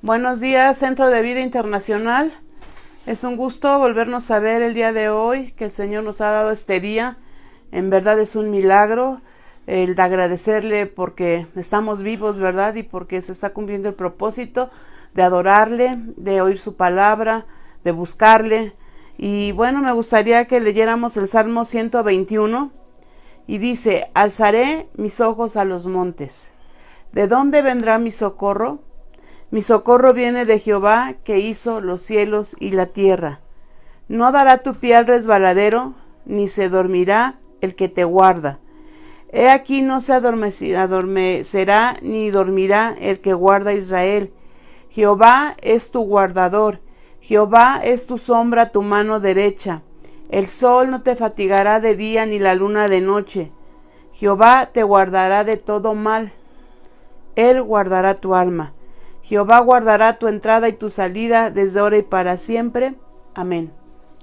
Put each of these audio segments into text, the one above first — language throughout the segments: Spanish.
Buenos días, Centro de Vida Internacional. Es un gusto volvernos a ver el día de hoy, que el Señor nos ha dado este día. En verdad es un milagro el de agradecerle porque estamos vivos, ¿verdad? Y porque se está cumpliendo el propósito de adorarle, de oír su palabra, de buscarle. Y bueno, me gustaría que leyéramos el Salmo 121 y dice: alzaré mis ojos a los montes. ¿De dónde vendrá mi socorro? Mi socorro viene de Jehová, que hizo los cielos y la tierra. No dará tu pie al resbaladero, ni se dormirá el que te guarda. He aquí no se adormecerá ni dormirá el que guarda a Israel. Jehová es tu guardador, Jehová es tu sombra a tu mano derecha. El sol no te fatigará de día ni la luna de noche. Jehová te guardará de todo mal. Él guardará tu alma. Jehová guardará tu entrada y tu salida desde ahora y para siempre. Amén.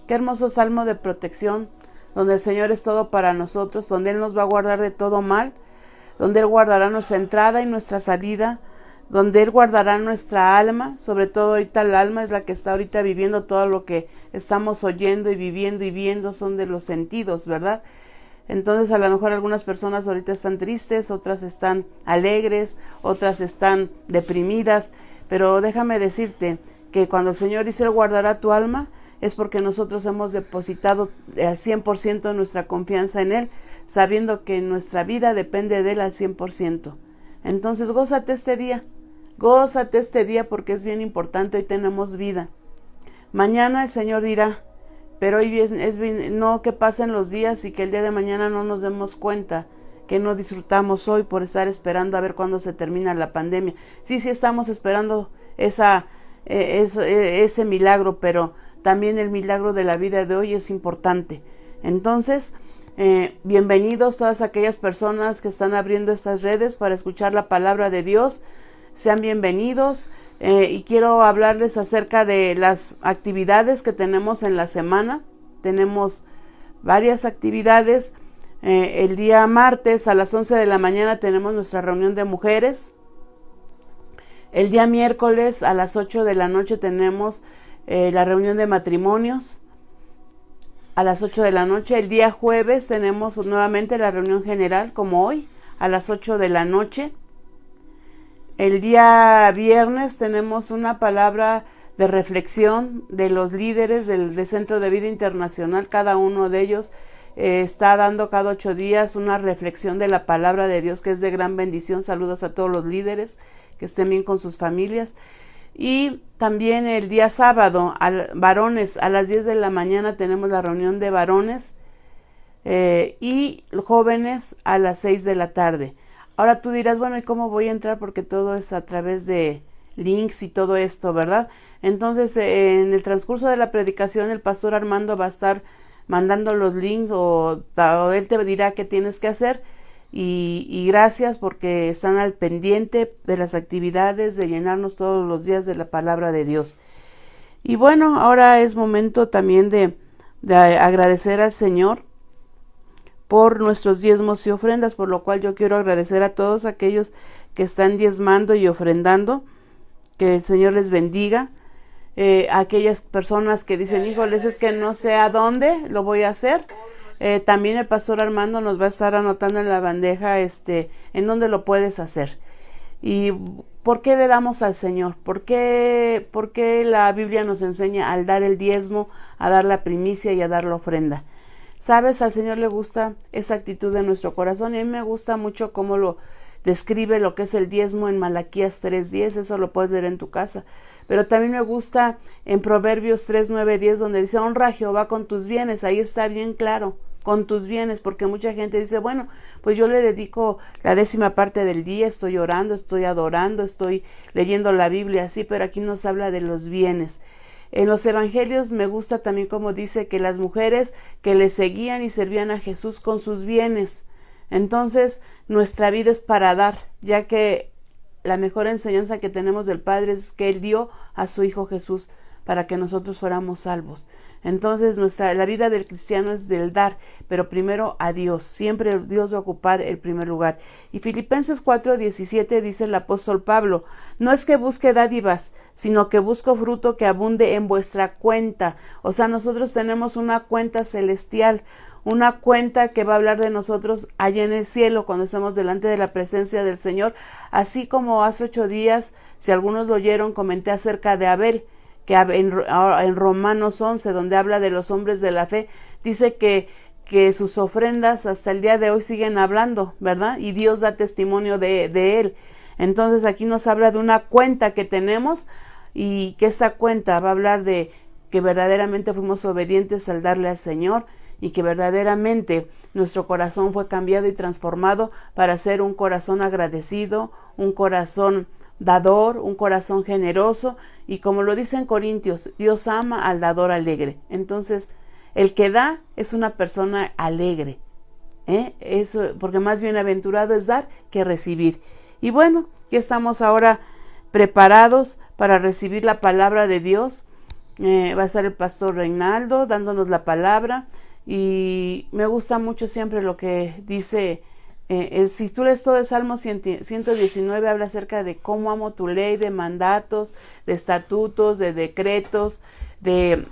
Qué hermoso salmo de protección, donde el Señor es todo para nosotros, donde Él nos va a guardar de todo mal, donde Él guardará nuestra entrada y nuestra salida, donde Él guardará nuestra alma. Sobre todo ahorita el alma es la que está ahorita viviendo todo lo que estamos oyendo y viviendo y viendo, son de los sentidos, ¿verdad? Entonces a lo mejor algunas personas ahorita están tristes, otras están alegres, otras están deprimidas, pero déjame decirte que cuando el Señor dice Él guardará tu alma, es porque nosotros hemos depositado al 100% nuestra confianza en Él, sabiendo que nuestra vida depende de Él al 100%. Entonces gózate este día porque es bien importante, hoy tenemos vida. Mañana el Señor dirá, pero hoy no que pasen los días y que el día de mañana no nos demos cuenta que no disfrutamos hoy por estar esperando a ver cuándo se termina la pandemia. Sí estamos esperando ese milagro, pero también el milagro de la vida de hoy es importante. Entonces, bienvenidos todas aquellas personas que están abriendo estas redes para escuchar la palabra de Dios. Sean bienvenidos. Y quiero hablarles acerca de las actividades que tenemos en la semana. Tenemos varias actividades. El día martes a las 11 de la mañana tenemos nuestra reunión de mujeres. El día miércoles a las 8 de la noche tenemos la reunión de matrimonios. A las 8 de la noche. El día jueves tenemos nuevamente la reunión general, como hoy, a las 8 de la noche. El día viernes tenemos una palabra de reflexión de los líderes del Centro de Vida Internacional. Cada uno de ellos está dando cada 8 días una reflexión de la palabra de Dios, que es de gran bendición. Saludos a todos los líderes, que estén bien con sus familias. Y también el día sábado, varones, a las 10 de la mañana tenemos la reunión de varones y jóvenes a las 6 de la tarde. Ahora tú dirás, bueno, ¿y cómo voy a entrar? Porque todo es a través de links y todo esto, ¿verdad? Entonces, en el transcurso de la predicación, el pastor Armando va a estar mandando los links o él te dirá qué tienes que hacer. Y gracias porque están al pendiente de las actividades, de llenarnos todos los días de la palabra de Dios. Y bueno, ahora es momento también de agradecer al Señor por nuestros diezmos y ofrendas, por lo cual yo quiero agradecer a todos aquellos que están diezmando y ofrendando, que el Señor les bendiga. Aquellas personas que dicen, híjoles, es que no sé a dónde lo voy a hacer. También el pastor Armando nos va a estar anotando en la bandeja en dónde lo puedes hacer. ¿Y por qué le damos al Señor? ¿Por qué la Biblia nos enseña al dar el diezmo, a dar la primicia y a dar la ofrenda? ¿Sabes? Al Señor le gusta esa actitud de nuestro corazón, y a mí me gusta mucho cómo lo describe lo que es el diezmo en Malaquías 3:10, eso lo puedes leer en tu casa. Pero también me gusta en Proverbios 3:9-10, donde dice, honra a Jehová con tus bienes. Ahí está bien claro, con tus bienes, porque mucha gente dice, bueno, pues yo le dedico la 10ª parte del día, estoy orando, estoy adorando, estoy leyendo la Biblia, así, pero aquí nos habla de los bienes. En los evangelios me gusta también como dice que las mujeres que le seguían y servían a Jesús con sus bienes. Entonces nuestra vida es para dar, ya que la mejor enseñanza que tenemos del Padre es que Él dio a su Hijo Jesús para que nosotros fuéramos salvos. Entonces la vida del cristiano es del dar, pero primero a Dios. Siempre Dios va a ocupar el primer lugar. Y Filipenses 4:17 dice el apóstol Pablo: no es que busque dádivas, sino que busco fruto que abunde en vuestra cuenta. O sea, nosotros tenemos una cuenta celestial, una cuenta que va a hablar de nosotros allá en el cielo cuando estemos delante de la presencia del Señor. Así como hace 8 días, si algunos lo oyeron, comenté acerca de Abel, que en Romanos 11, donde habla de los hombres de la fe, dice que sus ofrendas hasta el día de hoy siguen hablando, ¿verdad? Y Dios da testimonio de él. Entonces aquí nos habla de una cuenta que tenemos, y que esa cuenta va a hablar de que verdaderamente fuimos obedientes al darle al Señor, y que verdaderamente nuestro corazón fue cambiado y transformado para ser un corazón agradecido, un corazón dador, un corazón generoso. Y como lo dice en Corintios, Dios ama al dador alegre. Entonces, el que da es una persona alegre, eso, porque más bienaventurado es dar que recibir. Y bueno, ya estamos ahora preparados para recibir la palabra de Dios. Va a estar el pastor Reinaldo dándonos la palabra, y me gusta mucho siempre lo que dice. Si tú lees todo el Salmo 119, habla acerca de cómo amo tu ley, de mandatos, de estatutos, de decretos, de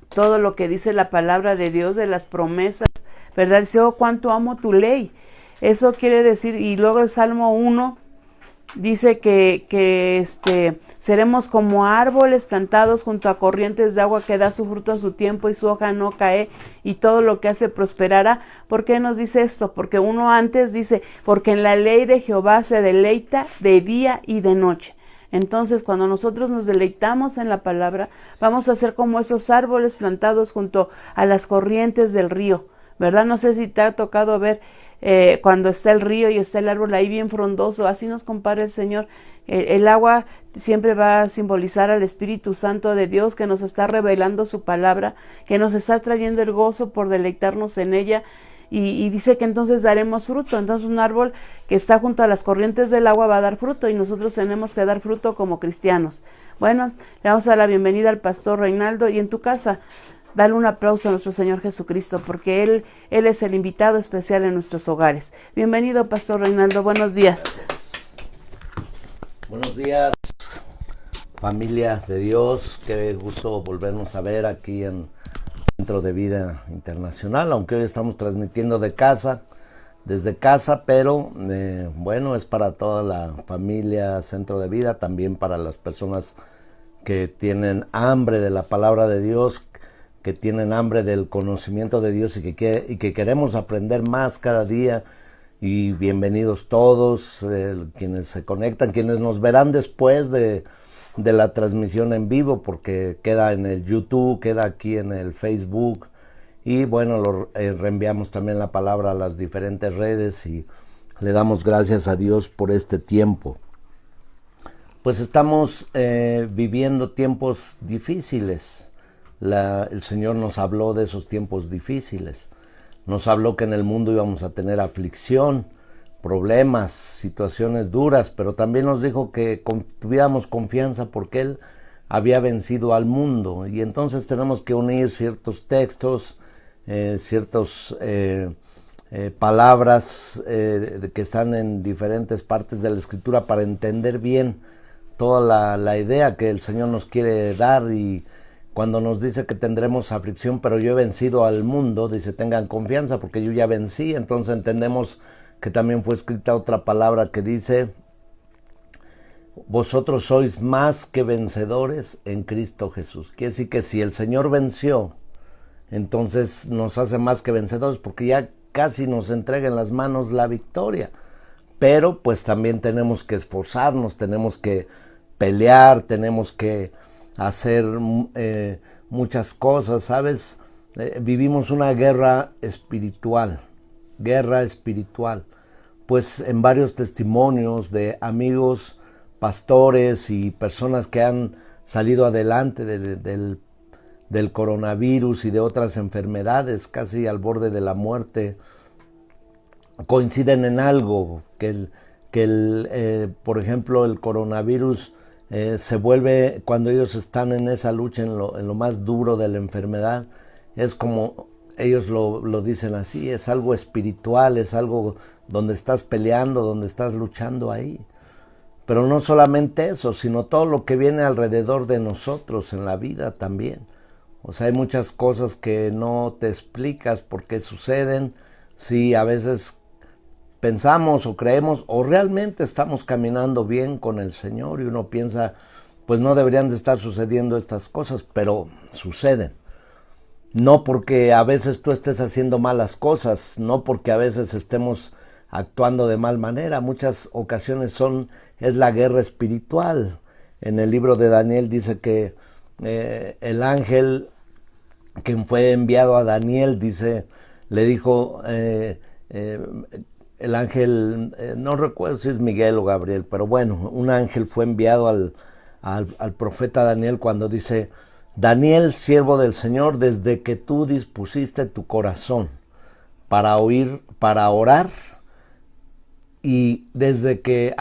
todo lo que dice la palabra de Dios, de las promesas, ¿verdad? Dice: oh, cuánto amo tu ley. Eso quiere decir. Y luego el Salmo 1 dice que seremos como árboles plantados junto a corrientes de agua, que da su fruto a su tiempo y su hoja no cae, y todo lo que hace prosperará. ¿Por qué nos dice esto? Porque uno antes dice: porque en la ley de Jehová se deleita de día y de noche. Entonces, cuando nosotros nos deleitamos en la palabra, vamos a ser como esos árboles plantados junto a las corrientes del río, ¿verdad? No sé si te ha tocado ver cuando está el río y está el árbol ahí bien frondoso. Así nos compara el Señor. El agua siempre va a simbolizar al Espíritu Santo de Dios, que nos está revelando su palabra, que nos está trayendo el gozo por deleitarnos en ella. Y dice que entonces daremos fruto. Entonces un árbol que está junto a las corrientes del agua va a dar fruto, y nosotros tenemos que dar fruto como cristianos. Bueno, le vamos a dar la bienvenida al pastor Reinaldo, y en tu casa dale un aplauso a nuestro Señor Jesucristo, porque Él es el invitado especial en nuestros hogares. Bienvenido, pastor Reinaldo, buenos días. Buenos días, familia de Dios. Qué gusto volvernos a ver aquí en Centro de Vida Internacional, aunque hoy estamos transmitiendo desde casa, pero bueno, es para toda la familia Centro de Vida, también para las personas que tienen hambre de la palabra de Dios, que tienen hambre del conocimiento de Dios, y que queremos aprender más cada día. Y bienvenidos todos, quienes se conectan, quienes nos verán después de la transmisión en vivo, porque queda en el YouTube, queda aquí en el Facebook, y bueno, reenviamos también la palabra a las diferentes redes, y le damos gracias a Dios por este tiempo. Pues estamos viviendo tiempos difíciles. El Señor nos habló de esos tiempos difíciles. Nos habló que en el mundo íbamos a tener aflicción, problemas, situaciones duras, pero también nos dijo que tuviéramos confianza porque Él había vencido al mundo. Y entonces tenemos que unir ciertos textos, ciertas palabras que están en diferentes partes de la Escritura para entender bien toda la idea que el Señor nos quiere dar. Y cuando nos dice que tendremos aflicción, pero yo he vencido al mundo, dice: tengan confianza porque yo ya vencí. Entonces entendemos que también fue escrita otra palabra que dice: vosotros sois más que vencedores en Cristo Jesús. Quiere decir que si el Señor venció, entonces nos hace más que vencedores, porque ya casi nos entrega en las manos la victoria. Pero pues también tenemos que esforzarnos, tenemos que pelear, tenemos que hacer muchas cosas, ¿sabes? Vivimos una guerra espiritual, pues en varios testimonios de amigos, pastores y personas que han salido adelante del coronavirus y de otras enfermedades, casi al borde de la muerte, coinciden en algo, por ejemplo, el coronavirus se vuelve, cuando ellos están en esa lucha, en lo más duro de la enfermedad, es como ellos lo dicen así, es algo espiritual, es algo donde estás peleando, donde estás luchando ahí. Pero no solamente eso, sino todo lo que viene alrededor de nosotros en la vida también. O sea, hay muchas cosas que no te explicas por qué suceden. Sí, a veces pensamos o creemos o realmente estamos caminando bien con el Señor y uno piensa, pues no deberían de estar sucediendo estas cosas, pero suceden. No porque a veces tú estés haciendo malas cosas, no porque a veces estemos actuando de mal manera. Muchas ocasiones es la guerra espiritual. En el libro de Daniel dice que el ángel que fue enviado a Daniel, le dijo, el ángel, no recuerdo si es Miguel o Gabriel, pero bueno, un ángel fue enviado al profeta Daniel cuando dice: Daniel, siervo del Señor, desde que tú dispusiste tu corazón para orar, y desde que,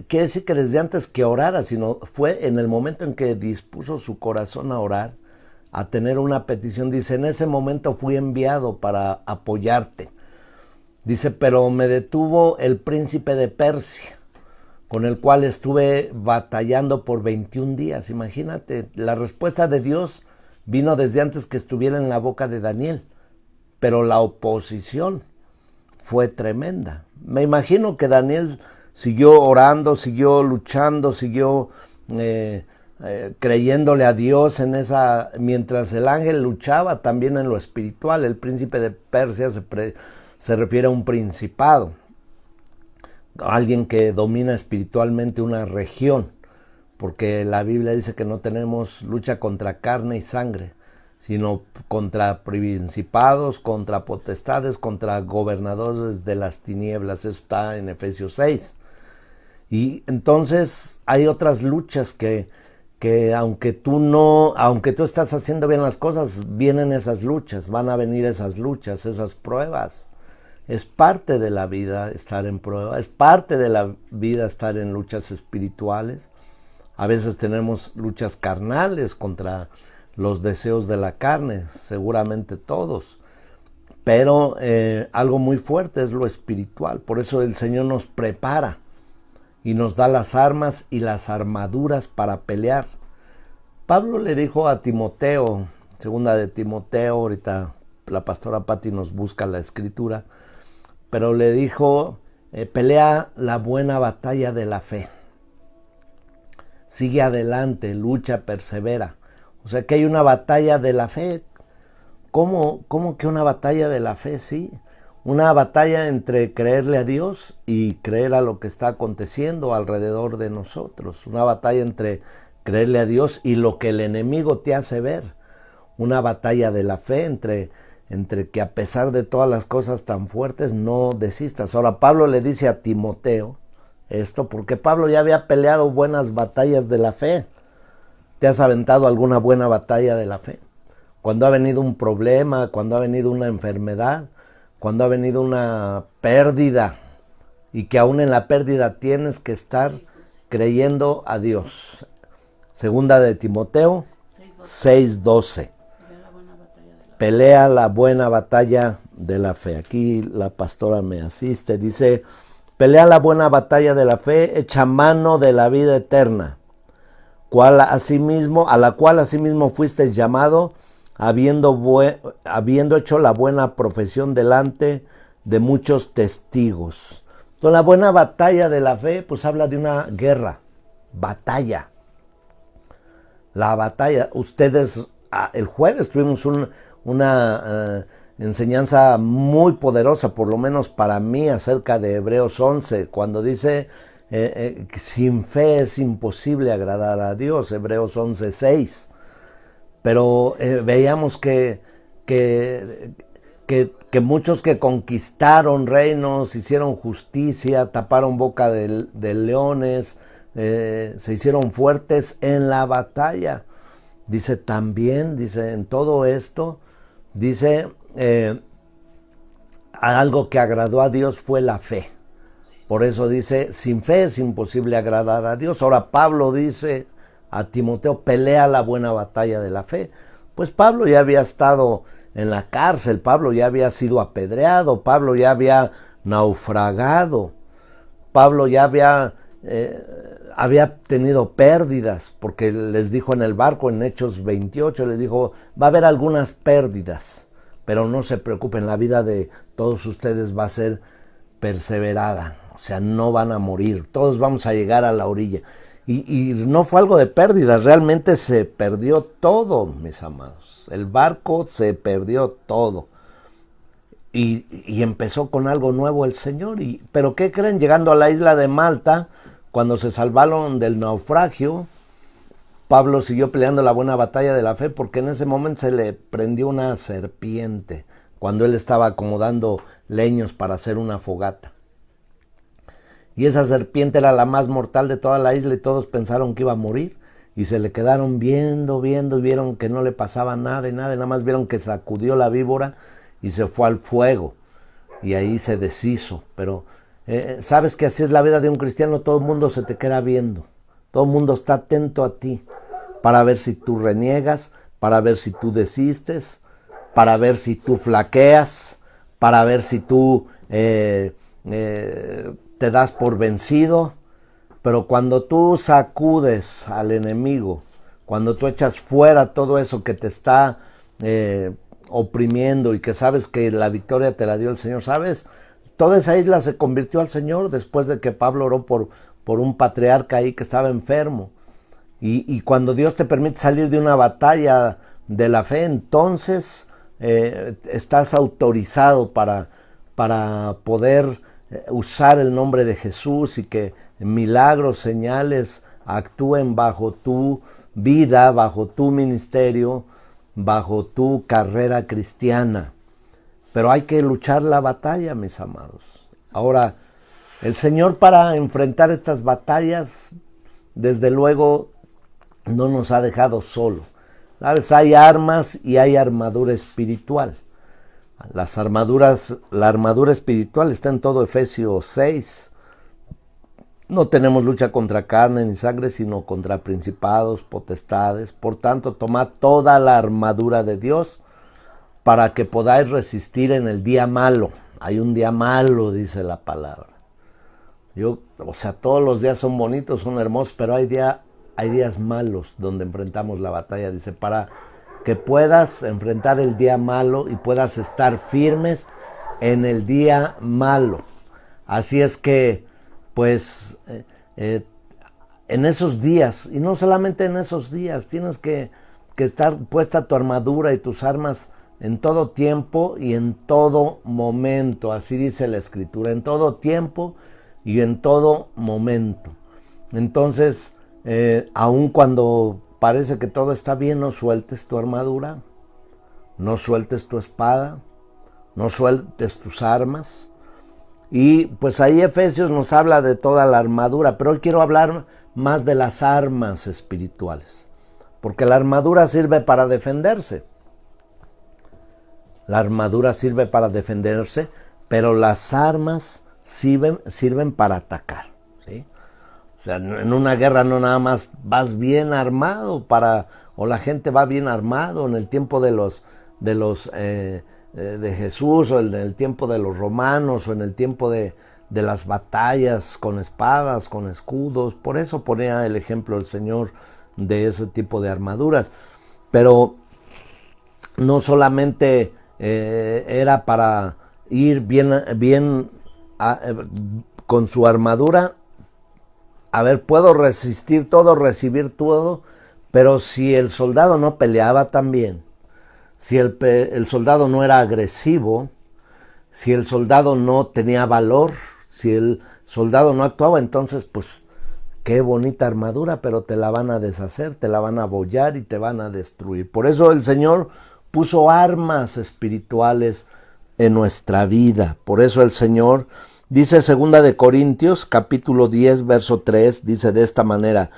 quiere decir que desde antes que orara, sino fue en el momento en que dispuso su corazón a orar, a tener una petición, dice, en ese momento fui enviado para apoyarte. Dice, pero me detuvo el príncipe de Persia, con el cual estuve batallando por 21 días. Imagínate, la respuesta de Dios vino desde antes que estuviera en la boca de Daniel, pero la oposición fue tremenda. Me imagino que Daniel siguió orando, siguió luchando, siguió creyéndole a Dios mientras el ángel luchaba también en lo espiritual. El príncipe de Persia se refiere a un principado, alguien que domina espiritualmente una región, porque la Biblia dice que no tenemos lucha contra carne y sangre, sino contra principados, contra potestades, contra gobernadores de las tinieblas. Eso está en Efesios 6. Y entonces hay otras luchas que aunque tú estás haciendo bien las cosas, vienen esas luchas, van a venir esas luchas, esas pruebas. Es parte de la vida estar en prueba, es parte de la vida estar en luchas espirituales. A veces tenemos luchas carnales contra los deseos de la carne, seguramente todos. Pero algo muy fuerte es lo espiritual. Por eso el Señor nos prepara y nos da las armas y las armaduras para pelear. Pablo le dijo a Timoteo, segunda de Timoteo, ahorita la pastora Patti nos busca la escritura, pero le dijo, pelea la buena batalla de la fe. Sigue adelante, lucha, persevera. O sea que hay una batalla de la fe. ¿Cómo que una batalla de la fe? Sí, una batalla entre creerle a Dios y creer a lo que está aconteciendo alrededor de nosotros. Una batalla entre creerle a Dios y lo que el enemigo te hace ver. Una batalla de la fe entre que a pesar de todas las cosas tan fuertes no desistas. Ahora Pablo le dice a Timoteo esto porque Pablo ya había peleado buenas batallas de la fe. ¿Te has aventado alguna buena batalla de la fe? Cuando ha venido un problema, cuando ha venido una enfermedad, cuando ha venido una pérdida, y que aún en la pérdida tienes que estar creyendo a Dios. Segunda de Timoteo 6:12. Pelea la buena batalla de la fe. Aquí la pastora me asiste. Dice, pelea la buena batalla de la fe, echa mano de la vida eterna, a la cual asimismo fuiste llamado, habiendo hecho la buena profesión delante de muchos testigos. Entonces la buena batalla de la fe pues habla de una guerra, batalla. La batalla, ustedes el jueves tuvimos una enseñanza muy poderosa, por lo menos para mí, acerca de Hebreos 11, cuando dice sin fe es imposible agradar a Dios, Hebreos 11:6. Pero veíamos que muchos que conquistaron reinos, hicieron justicia, taparon boca de leones, se hicieron fuertes en la batalla. Dice también, en todo esto, algo que agradó a Dios fue la fe. Por eso dice, sin fe es imposible agradar a Dios. Ahora Pablo dice a Timoteo, pelea la buena batalla de la fe. Pues Pablo ya había estado en la cárcel, Pablo ya había sido apedreado, Pablo ya había naufragado, Pablo ya había tenido pérdidas, porque les dijo en el barco en Hechos 28, les dijo, va a haber algunas pérdidas, pero no se preocupen, la vida de todos ustedes va a ser perseverada, o sea, no van a morir, todos vamos a llegar a la orilla. Y no fue algo de pérdidas, realmente se perdió todo, mis amados. El barco se perdió todo. Y empezó con algo nuevo el Señor. ¿Pero qué creen? Llegando a la isla de Malta, cuando se salvaron del naufragio, Pablo siguió peleando la buena batalla de la fe, porque en ese momento se le prendió una serpiente, cuando él estaba acomodando leños para hacer una fogata. Y esa serpiente era la más mortal de toda la isla y todos pensaron que iba a morir. Y se le quedaron viendo y vieron que no le pasaba nada más vieron que sacudió la víbora y se fue al fuego. Y ahí se deshizo. Pero sabes que así es la vida de un cristiano, todo el mundo se te queda viendo. Todo el mundo está atento a ti para ver si tú reniegas, para ver si tú desistes, para ver si tú flaqueas, para ver si tú te das por vencido. Pero cuando tú sacudes al enemigo, cuando tú echas fuera todo eso que te está oprimiendo y que sabes que la victoria te la dio el Señor, ¿sabes? Toda esa isla se convirtió al Señor después de que Pablo oró por un patriarca ahí que estaba enfermo. Y cuando Dios te permite salir de una batalla de la fe, entonces estás autorizado para poder usar el nombre de Jesús y que milagros, señales actúen bajo tu vida, bajo tu ministerio, bajo tu carrera cristiana. Pero hay que luchar la batalla, mis amados. Ahora, el Señor, para enfrentar estas batallas, desde luego no nos ha dejado solo. ¿Sabes? Hay armas y hay armadura espiritual. La armadura espiritual está en todo Efesios 6. No tenemos lucha contra carne ni sangre, sino contra principados, potestades. Por tanto, tomad toda la armadura de Dios para que podáis resistir en el día malo. Hay un día malo, dice la palabra. Todos los días son bonitos, son hermosos, pero hay días malos donde enfrentamos la batalla. Dice, para que puedas enfrentar el día malo y puedas estar firmes en el día malo. Así es que, pues, en esos días, y no solamente en esos días, tienes que estar puesta tu armadura y tus armas en todo tiempo y en todo momento. Así dice la Escritura, en todo tiempo y en todo momento. Entonces, aun cuando parece que todo está bien, no sueltes tu armadura, no sueltes tu espada, no sueltes tus armas. Y pues ahí Efesios nos habla de toda la armadura, pero hoy quiero hablar más de las armas espirituales, porque la armadura sirve para defenderse. La armadura sirve para defenderse, pero las armas sirven para atacar, ¿sí? O sea, en una guerra no nada más vas bien armado o la gente va bien armado en el tiempo de Jesús, o en el tiempo de los romanos, o en el tiempo de las batallas con espadas, con escudos. Por eso ponía el ejemplo el Señor de ese tipo de armaduras. Pero no solamente era para ir bien con su armadura. A ver, puedo resistir todo, recibir todo, pero si el soldado no peleaba tan bien, si el soldado no era agresivo, si el soldado no tenía valor, si el soldado no actuaba, entonces pues qué bonita armadura, pero te la van a deshacer, te la van a abollar y te van a destruir. Por eso el Señor puso armas espirituales en nuestra vida. Por eso el Señor dice 2 de Corintios, capítulo 10, verso 3, dice de esta manera: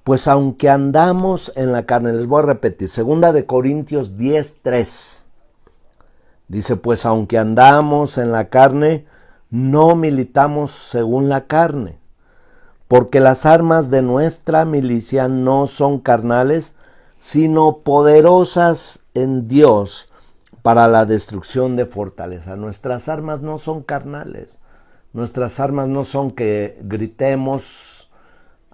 pues aunque andamos en la carne, les voy a repetir, 2 de Corintios 10, 3. Dice, pues aunque andamos en la carne, no militamos según la carne, porque las armas de nuestra milicia no son carnales, sino poderosas en Dios para la destrucción de fortaleza. Nuestras armas no son carnales. Nuestras armas no son que gritemos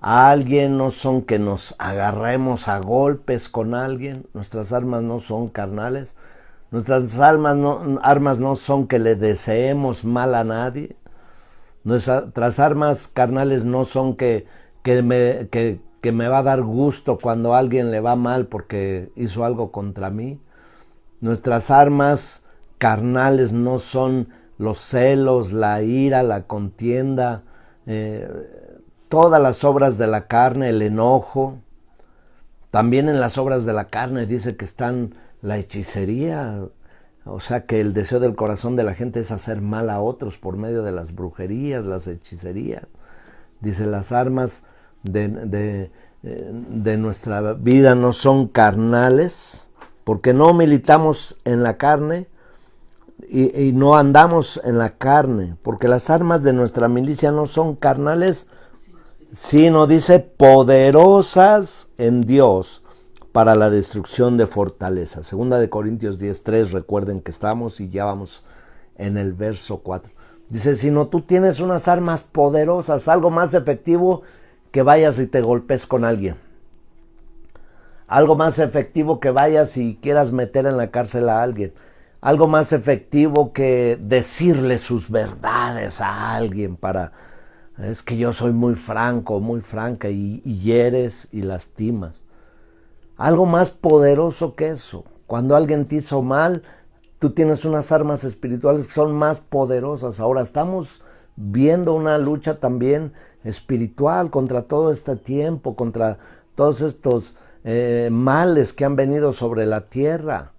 a alguien, no son que nos agarremos a golpes con alguien. Nuestras armas no son carnales. Nuestras armas no son que le deseemos mal a nadie. Nuestras armas carnales no son que me va a dar gusto cuando a alguien le va mal porque hizo algo contra mí. Nuestras armas carnales no son los celos, la ira, la contienda, todas las obras de la carne, el enojo. También en las obras de la carne dice que están la hechicería, o sea que el deseo del corazón de la gente es hacer mal a otros por medio de las brujerías, las hechicerías. Dice, las armas de nuestra vida no son carnales, porque no militamos en la carne y no andamos en la carne, porque las armas de nuestra milicia no son carnales, sino, dice, poderosas en Dios para la destrucción de fortaleza. Segunda de Corintios 10:3, recuerden que estamos y ya vamos en el verso 4. Dice, si no, tú tienes unas armas poderosas, algo más efectivo que vayas y te golpes con alguien. Algo más efectivo que vayas y quieras meter en la cárcel a alguien. Algo más efectivo que decirle sus verdades a alguien para... Es que yo soy muy franco, muy franca y hieres y lastimas. Algo más poderoso que eso. Cuando alguien te hizo mal, tú tienes unas armas espirituales que son más poderosas. Ahora estamos viendo una lucha también espiritual contra todo este tiempo, contra todos estos males que han venido sobre la tierra.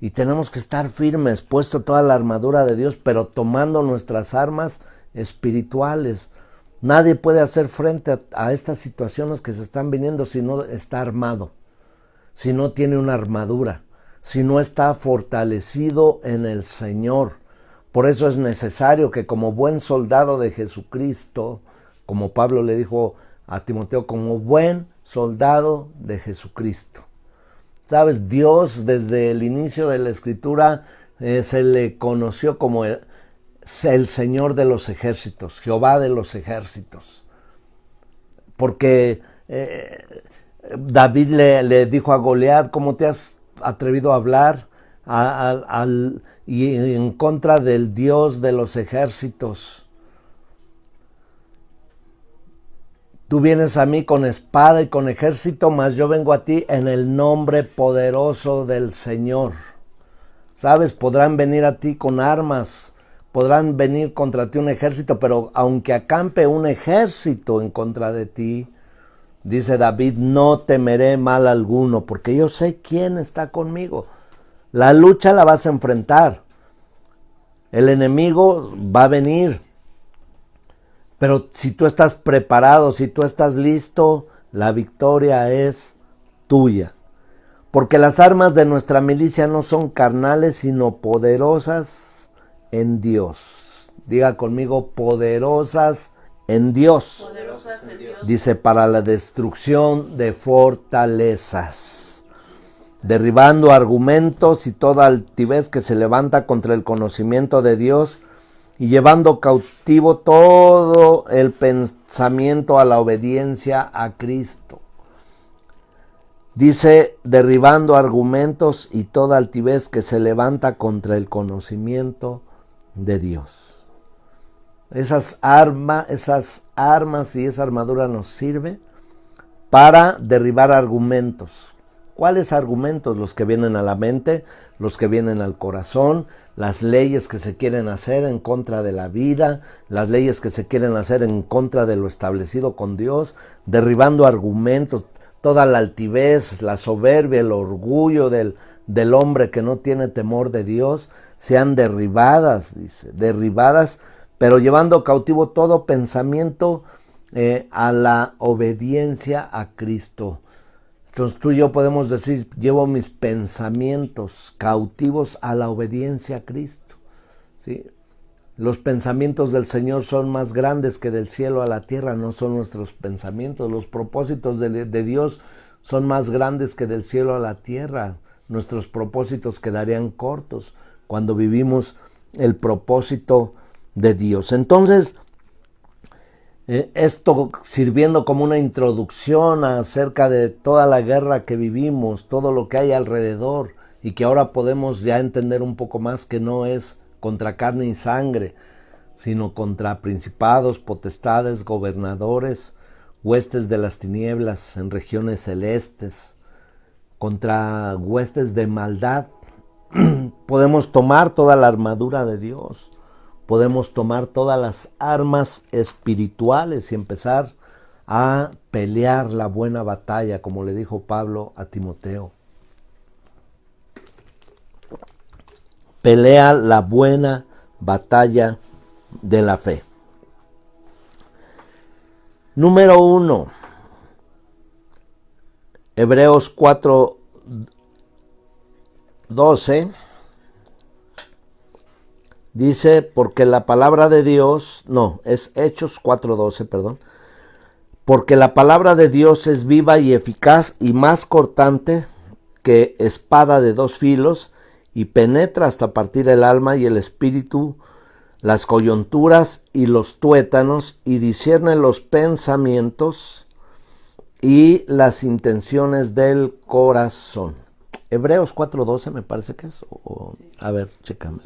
Y tenemos que estar firmes, puesto toda la armadura de Dios, pero tomando nuestras armas espirituales. Nadie puede hacer frente a estas situaciones que se están viniendo si no está armado, si no tiene una armadura, si no está fortalecido en el Señor. Por eso es necesario que como buen soldado de Jesucristo, como Pablo le dijo a Timoteo, como buen soldado de Jesucristo. Sabes, Dios desde el inicio de la Escritura se le conoció como el Señor de los ejércitos, Jehová de los ejércitos. Porque David le dijo a Goliat, ¿cómo te has atrevido a hablar y en contra del Dios de los ejércitos? Tú vienes a mí con espada y con ejército, mas yo vengo a ti en el nombre poderoso del Señor. ¿Sabes? Podrán venir a ti con armas, podrán venir contra ti un ejército, pero aunque acampe un ejército en contra de ti, dice David, no temeré mal alguno, porque yo sé quién está conmigo. La lucha la vas a enfrentar. El enemigo va a venir. Pero si tú estás preparado, si tú estás listo, la victoria es tuya. Porque las armas de nuestra milicia no son carnales, sino poderosas en Dios. Diga conmigo, poderosas en Dios. Poderosas en Dios. Dice, para la destrucción de fortalezas, derribando argumentos y toda altivez que se levanta contra el conocimiento de Dios, y llevando cautivo todo el pensamiento a la obediencia a Cristo. Dice, derribando argumentos y toda altivez que se levanta contra el conocimiento de Dios. Esas armas y esa armadura nos sirve para derribar argumentos. ¿Cuáles argumentos? Los que vienen a la mente, los que vienen al corazón, las leyes que se quieren hacer en contra de la vida, las leyes que se quieren hacer en contra de lo establecido con Dios, derribando argumentos, toda la altivez, la soberbia, el orgullo del hombre que no tiene temor de Dios, sean derribadas, dice, derribadas, pero llevando cautivo todo pensamiento a la obediencia a Cristo. Entonces tú y yo podemos decir, llevo mis pensamientos cautivos a la obediencia a Cristo, ¿sí? Los pensamientos del Señor son más grandes que del cielo a la tierra, no son nuestros pensamientos. Los propósitos de Dios son más grandes que del cielo a la tierra. Nuestros propósitos quedarían cortos cuando vivimos el propósito de Dios. Entonces, esto sirviendo como una introducción acerca de toda la guerra que vivimos, todo lo que hay alrededor, y que ahora podemos ya entender un poco más que no es contra carne y sangre, sino contra principados, potestades, gobernadores, huestes de las tinieblas en regiones celestes, contra huestes de maldad. Podemos tomar toda la armadura de Dios, podemos tomar todas las armas espirituales y empezar a pelear la buena batalla, como le dijo Pablo a Timoteo. Pelea la buena batalla de la fe. Número 1. Hebreos 4:12 dice, porque la palabra de Dios, es Hechos 4:12, perdón. Porque la palabra de Dios es viva y eficaz y más cortante que espada de dos filos, y penetra hasta partir el alma y el espíritu, las coyunturas y los tuétanos, y discierne los pensamientos y las intenciones del corazón. Hebreos 4:12 me parece que es. A ver, chécame.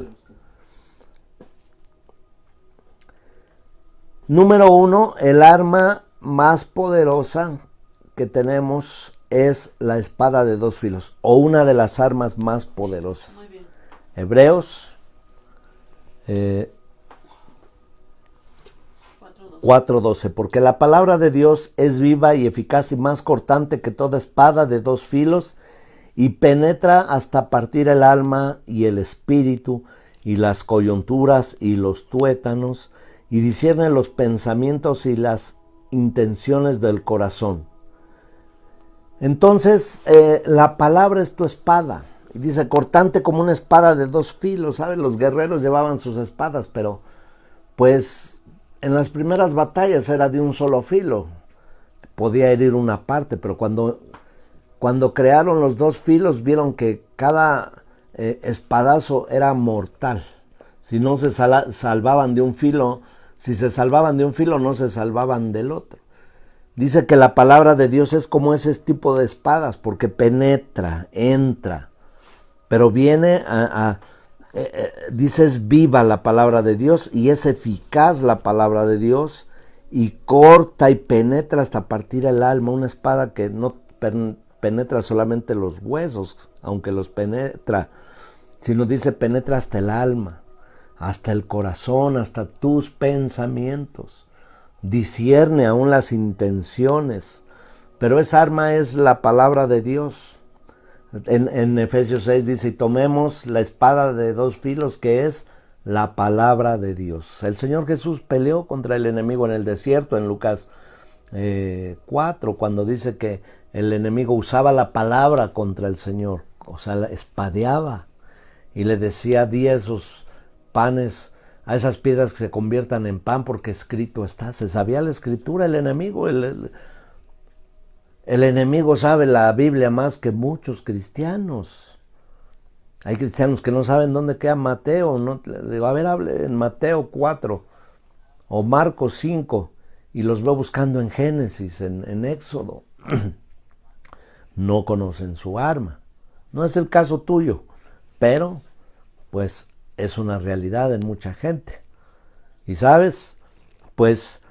Número 1, el arma más poderosa que tenemos es la espada de dos filos, o una de las armas más poderosas. Muy bien. Hebreos 4:12, porque la palabra de Dios es viva y eficaz y más cortante que toda espada de dos filos, y penetra hasta partir el alma y el espíritu, y las coyunturas y los tuétanos, y discierne los pensamientos y las intenciones del corazón. Entonces, la palabra es tu espada. Y dice, cortante como una espada de dos filos, ¿sabes? Los guerreros llevaban sus espadas, pero pues en las primeras batallas era de un solo filo. Podía herir una parte, pero cuando crearon los dos filos, vieron que cada espadazo era mortal. Si no se salvaban de un filo, si se salvaban de un filo, no se salvaban del otro. Dice que la palabra de Dios es como ese tipo de espadas, porque penetra, entra, pero viene dice es viva la palabra de Dios y es eficaz la palabra de Dios y corta y penetra hasta partir el alma, una espada que no penetra solamente los huesos, aunque los penetra, sino dice penetra hasta el alma, hasta el corazón, hasta tus pensamientos. Discierne aún las intenciones, pero esa arma es la palabra de Dios. En Efesios 6 dice, y tomemos la espada de dos filos que es la palabra de Dios. El Señor Jesús peleó contra el enemigo en el desierto, en Lucas 4, cuando dice que el enemigo usaba la palabra contra el Señor, o sea, la espadeaba y le decía, di esos panes a esas piedras que se conviertan en pan, porque escrito está. Se sabía la escritura el enemigo. El enemigo sabe la Biblia más que muchos cristianos. Hay cristianos que no saben dónde queda Mateo. ¿No? Le digo, a ver, hable en Mateo 4 o Marcos 5 y los veo buscando en Génesis, en Éxodo. No conocen su arma. No es el caso tuyo, pero pues es una realidad en mucha gente. Y sabes, pues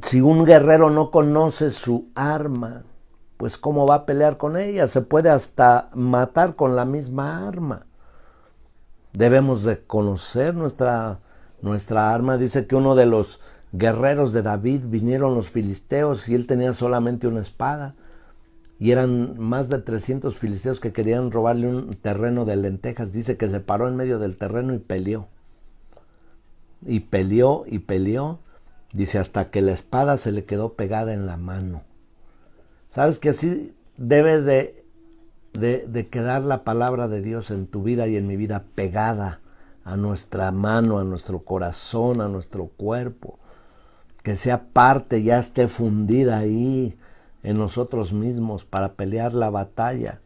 si un guerrero no conoce su arma, pues cómo va a pelear con ella. Se puede hasta matar con la misma arma. Debemos de conocer nuestra arma. Dice que uno de los guerreros de David vinieron los filisteos y él tenía solamente una espada. Y eran más de 300 filisteos que querían robarle un terreno de lentejas. Dice que se paró en medio del terreno y peleó. Y peleó y peleó. Dice hasta que la espada se le quedó pegada en la mano. ¿Sabes que así debe de quedar la palabra de Dios en tu vida y en mi vida pegada a nuestra mano, a nuestro corazón, a nuestro cuerpo. Que sea parte, ya esté fundida ahí en nosotros mismos para pelear la batalla.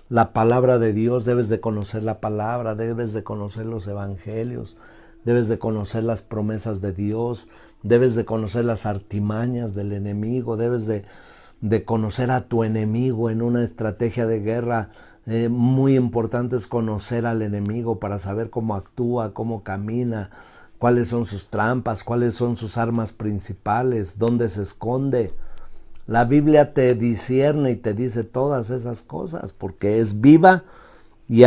La palabra de Dios, debes de conocer la palabra, debes de conocer los evangelios, debes de conocer las promesas de Dios, debes de conocer las artimañas del enemigo, debes de conocer a tu enemigo en una estrategia de guerra. Muy importante es conocer al enemigo para saber cómo actúa, cómo camina, cuáles son sus trampas, cuáles son sus armas principales, dónde se esconde. La Biblia te discierne y te dice todas esas cosas porque es viva y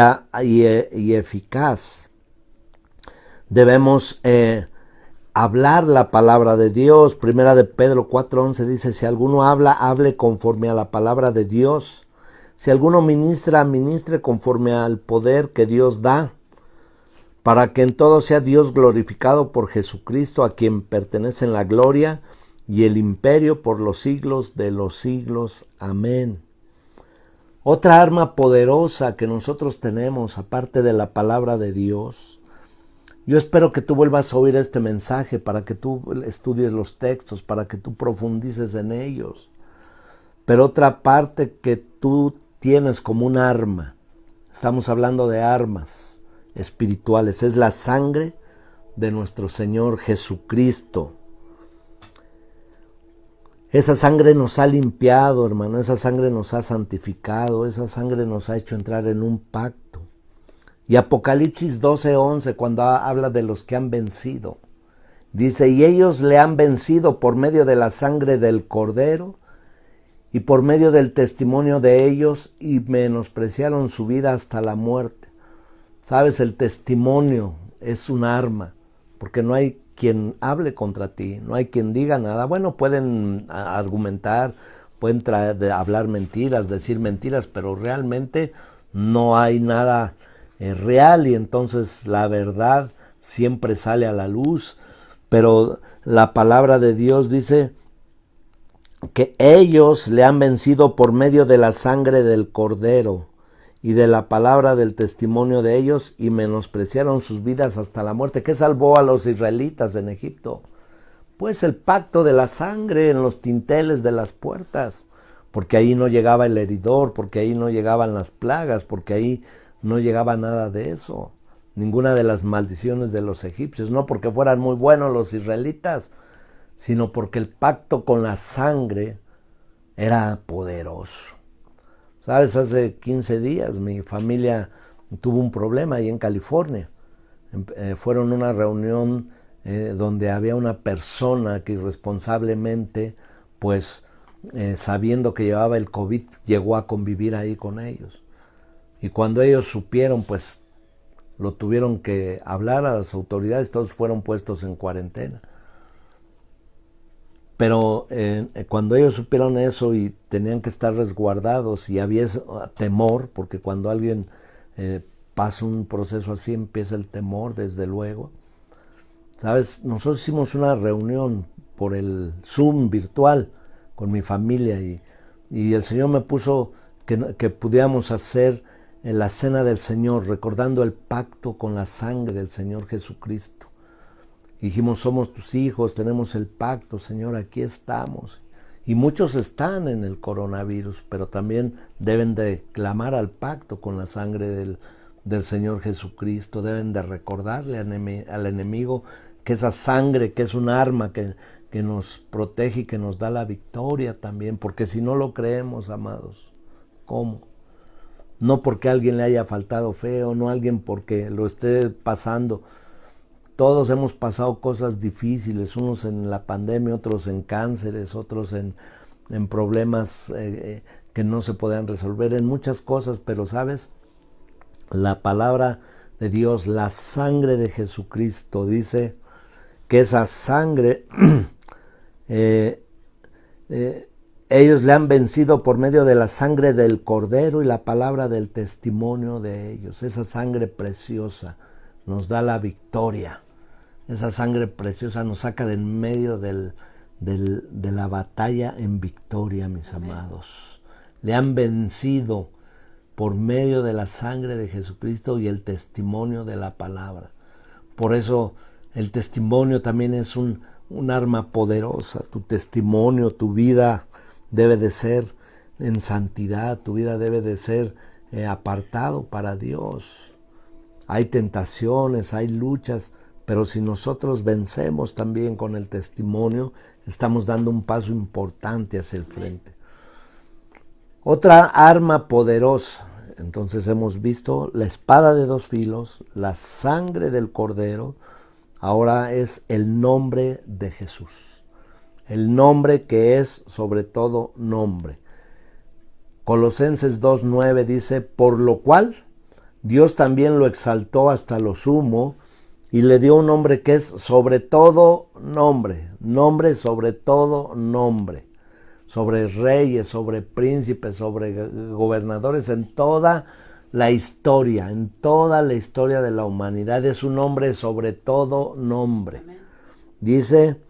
eficaz. Debemos hablar la palabra de Dios. Primera de Pedro 4:11 dice, si alguno habla, hable conforme a la palabra de Dios. Si alguno ministra, ministre conforme al poder que Dios da, para que en todo sea Dios glorificado por Jesucristo, a quien pertenecen la gloria y el imperio por los siglos de los siglos. Amén. Otra arma poderosa que nosotros tenemos, aparte de la palabra de Dios. Yo espero que tú vuelvas a oír este mensaje para que tú estudies los textos, para que tú profundices en ellos. Pero otra parte que tú tienes como un arma, estamos hablando de armas espirituales, es la sangre de nuestro Señor Jesucristo. Esa sangre nos ha limpiado, hermano, esa sangre nos ha santificado, esa sangre nos ha hecho entrar en un pacto. Y Apocalipsis 12:11, cuando habla de los que han vencido, dice, y ellos le han vencido por medio de la sangre del Cordero y por medio del testimonio de ellos, y menospreciaron su vida hasta la muerte. Sabes, el testimonio es un arma, porque no hay quien hable contra ti, no hay quien diga nada. Bueno, pueden argumentar, pueden hablar mentiras, decir mentiras, pero realmente no hay nada real, y entonces la verdad siempre sale a la luz. Pero la palabra de Dios dice que ellos le han vencido por medio de la sangre del Cordero y de la palabra del testimonio de ellos, y menospreciaron sus vidas hasta la muerte. ¿Qué salvó a los israelitas en Egipto? Pues el pacto de la sangre en los dinteles de las puertas, porque ahí no llegaba el heridor, porque ahí no llegaban las plagas, porque ahí no llegaba nada de eso, ninguna de las maldiciones de los egipcios, no porque fueran muy buenos los israelitas, sino porque el pacto con la sangre era poderoso. Sabes, hace 15 días mi familia tuvo un problema ahí en California. Fueron a una reunión donde había una persona que irresponsablemente, pues sabiendo que llevaba el COVID, llegó a convivir ahí con ellos. Y cuando ellos supieron, pues lo tuvieron que hablar a las autoridades, todos fueron puestos en cuarentena. Pero cuando ellos supieron eso y tenían que estar resguardados y había temor, porque cuando alguien pasa un proceso así empieza el temor, desde luego. ¿Sabes? Nosotros hicimos una reunión por el Zoom virtual con mi familia y el Señor me puso que pudiéramos hacer la cena del Señor, recordando el pacto con la sangre del Señor Jesucristo. Dijimos, somos tus hijos, tenemos el pacto, Señor, aquí estamos. Y muchos están en el coronavirus, pero también deben de clamar al pacto con la sangre del Señor Jesucristo. Deben de recordarle al enemigo que esa sangre, que es un arma que nos protege y que nos da la victoria también. Porque si no lo creemos, amados, ¿cómo? No porque a alguien le haya faltado fe, o no alguien porque lo esté pasando. Todos hemos pasado cosas difíciles, unos en la pandemia, otros en cánceres, otros en problemas que no se podían resolver, en muchas cosas, pero ¿sabes? La palabra de Dios, la sangre de Jesucristo, dice que esa sangre ellos le han vencido por medio de la sangre del Cordero y la palabra del testimonio de ellos. Esa sangre preciosa nos da la victoria. Esa sangre preciosa nos saca de en medio de la batalla en victoria, mis amados. Le han vencido por medio de la sangre de Jesucristo y el testimonio de la palabra. Por eso el testimonio también es un arma poderosa. Tu testimonio, tu vida debe de ser en santidad, tu vida debe de ser apartado para Dios. Hay tentaciones, hay luchas, pero si nosotros vencemos también con el testimonio, estamos dando un paso importante hacia el frente. Otra arma poderosa, entonces hemos visto la espada de dos filos, la sangre del Cordero, ahora es el nombre de Jesús. El nombre que es sobre todo nombre. Colosenses 2:9 dice, por lo cual Dios también lo exaltó hasta lo sumo y le dio un nombre que es sobre todo nombre, nombre sobre todo nombre, sobre reyes, sobre príncipes, sobre gobernadores, en toda la historia de la humanidad. Es un nombre sobre todo nombre. Dice,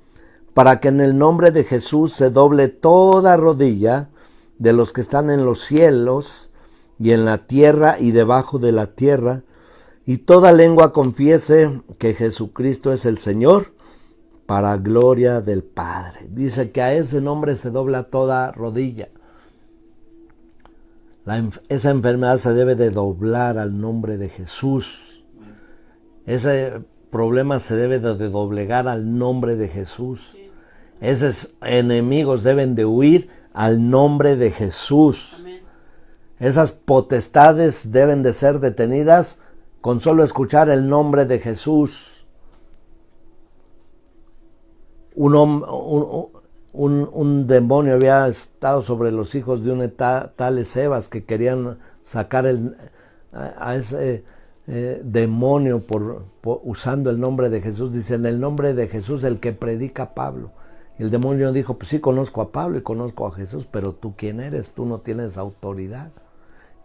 para que en el nombre de Jesús se doble toda rodilla de los que están en los cielos y en la tierra y debajo de la tierra, y toda lengua confiese que Jesucristo es el Señor, para gloria del Padre. Dice que a ese nombre se dobla toda rodilla. Esa enfermedad se debe de doblar al nombre de Jesús. Ese problema se debe de doblegar al nombre de Jesús. Esos enemigos deben de huir al nombre de Jesús. Amén. Esas potestades deben de ser detenidas con solo escuchar el nombre de Jesús. Un demonio había estado sobre los hijos de un tal Escevas, que querían sacar a ese demonio usando el nombre de Jesús. Dice, en el nombre de Jesús, el que predica Pablo. Y el demonio dijo, pues sí, conozco a Pablo y conozco a Jesús, pero ¿tú quién eres? Tú no tienes autoridad.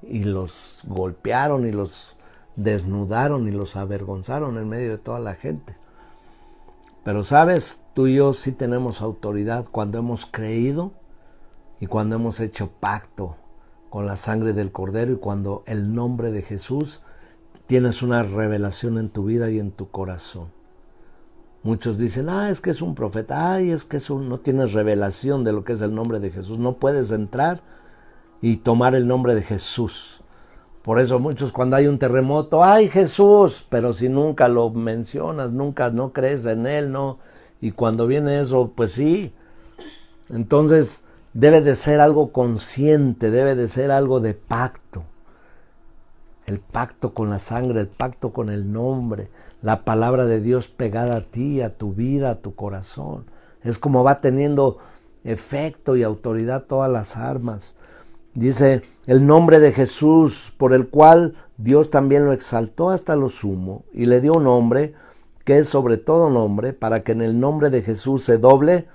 Y los golpearon y los desnudaron y los avergonzaron en medio de toda la gente. Pero sabes, tú y yo sí tenemos autoridad cuando hemos creído y cuando hemos hecho pacto con la sangre del Cordero y cuando el nombre de Jesús tienes una revelación en tu vida y en tu corazón. Muchos dicen, es que es un profeta, es que no tienes revelación de lo que es el nombre de Jesús. No puedes entrar y tomar el nombre de Jesús. Por eso muchos cuando hay un terremoto, ¡ay Jesús! Pero si nunca lo mencionas, nunca no crees en Él, ¿no? Y cuando viene eso, pues sí. Entonces debe de ser algo consciente, debe de ser algo de pacto. El pacto con la sangre, el pacto con el nombre, la palabra de Dios pegada a ti, a tu vida, a tu corazón. Es como va teniendo efecto y autoridad todas las armas. Dice, el nombre de Jesús, por el cual Dios también lo exaltó hasta lo sumo y le dio un nombre que es sobre todo nombre, para que en el nombre de Jesús se doble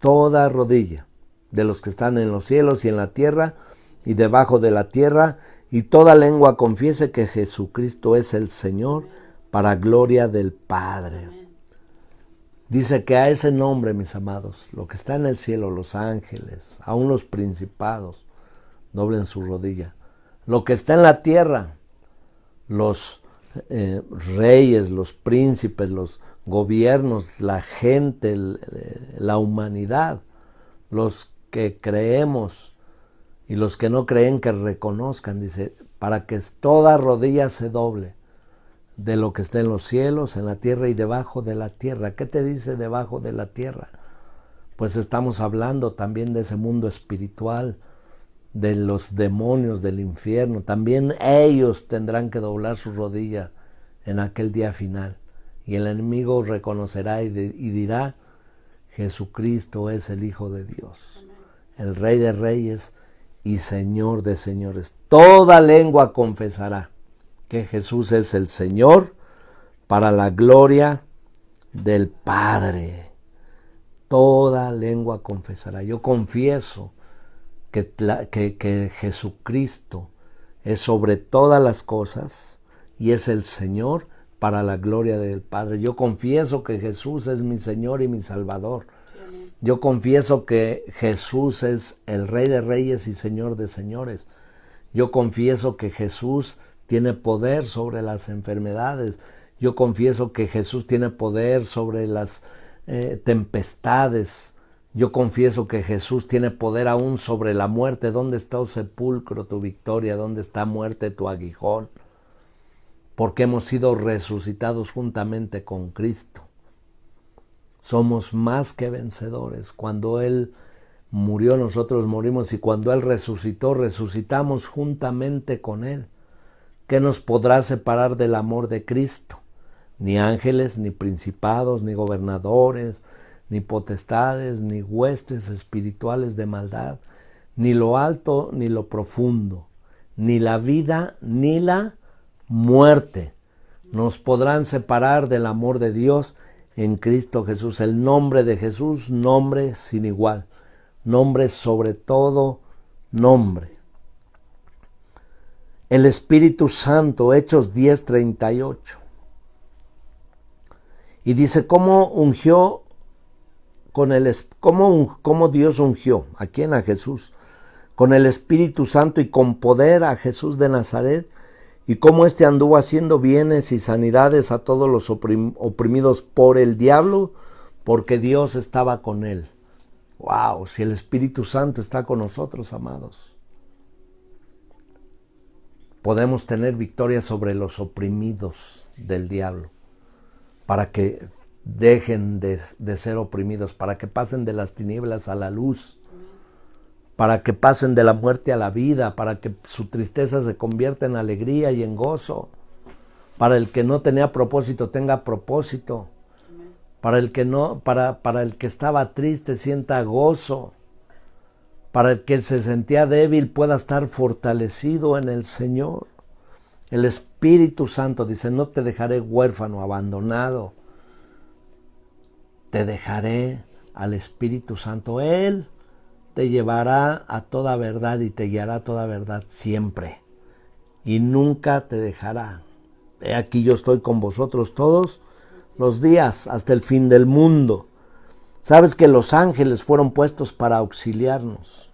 toda rodilla de los que están en los cielos y en la tierra y debajo de la tierra, y toda lengua confiese que Jesucristo es el Señor, para gloria del Padre. Dice que a ese nombre, mis amados, lo que está en el cielo, los ángeles, aún los principados, doblen su rodilla. Lo que está en la tierra, los reyes, los príncipes, los gobiernos, la gente, la humanidad, los que creemos y los que no creen, que reconozcan, dice, para que toda rodilla se doble de lo que está en los cielos, en la tierra y debajo de la tierra. ¿Qué te dice debajo de la tierra? Pues estamos hablando también de ese mundo espiritual, de los demonios del infierno. También ellos tendrán que doblar su rodilla en aquel día final. Y el enemigo reconocerá y dirá, Jesucristo es el Hijo de Dios, el Rey de Reyes y Señor de señores. Toda lengua confesará que Jesús es el Señor, para la gloria del Padre. Toda lengua confesará. Yo confieso que Jesucristo es sobre todas las cosas y es el Señor, para la gloria del Padre. Yo confieso que Jesús es mi Señor y mi Salvador. Yo confieso que Jesús es el Rey de Reyes y Señor de señores. Yo confieso que Jesús tiene poder sobre las enfermedades. Yo confieso que Jesús tiene poder sobre las tempestades. Yo confieso que Jesús tiene poder aún sobre la muerte. ¿Dónde está, oh sepulcro, tu victoria? ¿Dónde está, muerte, tu aguijón? Porque hemos sido resucitados juntamente con Cristo. Somos más que vencedores. Cuando Él murió, nosotros morimos, y cuando Él resucitó, resucitamos juntamente con Él. ¿Qué nos podrá separar del amor de Cristo? Ni ángeles, ni principados, ni gobernadores, ni potestades, ni huestes espirituales de maldad, ni lo alto, ni lo profundo, ni la vida, ni la muerte nos podrán separar del amor de Dios en Cristo Jesús. El nombre de Jesús, nombre sin igual, nombre sobre todo nombre. El Espíritu Santo, Hechos 10:38. Y dice, ¿cómo Dios ungió? ¿A quién? A Jesús. Con el Espíritu Santo y con poder a Jesús de Nazaret, y cómo éste anduvo haciendo bienes y sanidades a todos los oprimidos por el diablo, porque Dios estaba con él. ¡Wow! Si el Espíritu Santo está con nosotros, amados, podemos tener victoria sobre los oprimidos del diablo, para que dejen de ser oprimidos, para que pasen de las tinieblas a la luz, para que pasen de la muerte a la vida, para que su tristeza se convierta en alegría y en gozo, para el que no tenía propósito tenga propósito, para el que estaba triste sienta gozo, para el que se sentía débil pueda estar fortalecido en el Señor. El Espíritu Santo dice, no te dejaré huérfano, abandonado. Te dejaré al Espíritu Santo. Él te llevará a toda verdad y te guiará a toda verdad siempre. Y nunca te dejará. He aquí yo estoy con vosotros todos los días hasta el fin del mundo. Sabes que los ángeles fueron puestos para auxiliarnos.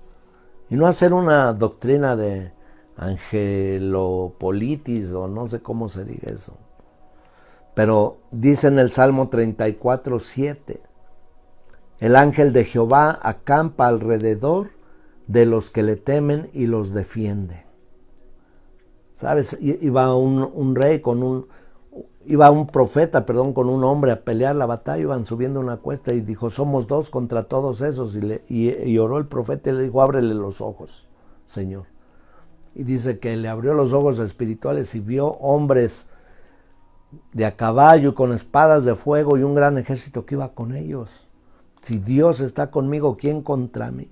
Y no hacer una doctrina de angelopolitis o no sé cómo se diga eso. Pero dice en el Salmo 34:7, el ángel de Jehová acampa alrededor de los que le temen y los defiende. ¿Sabes? Iba un profeta con un hombre a pelear la batalla, iban subiendo una cuesta y dijo, somos dos contra todos esos. Y oró el profeta y le dijo, ábrele los ojos, Señor. Y dice que le abrió los ojos espirituales y vio hombres de a caballo con espadas de fuego y un gran ejército que iba con ellos. Si Dios está conmigo, ¿quién contra mí?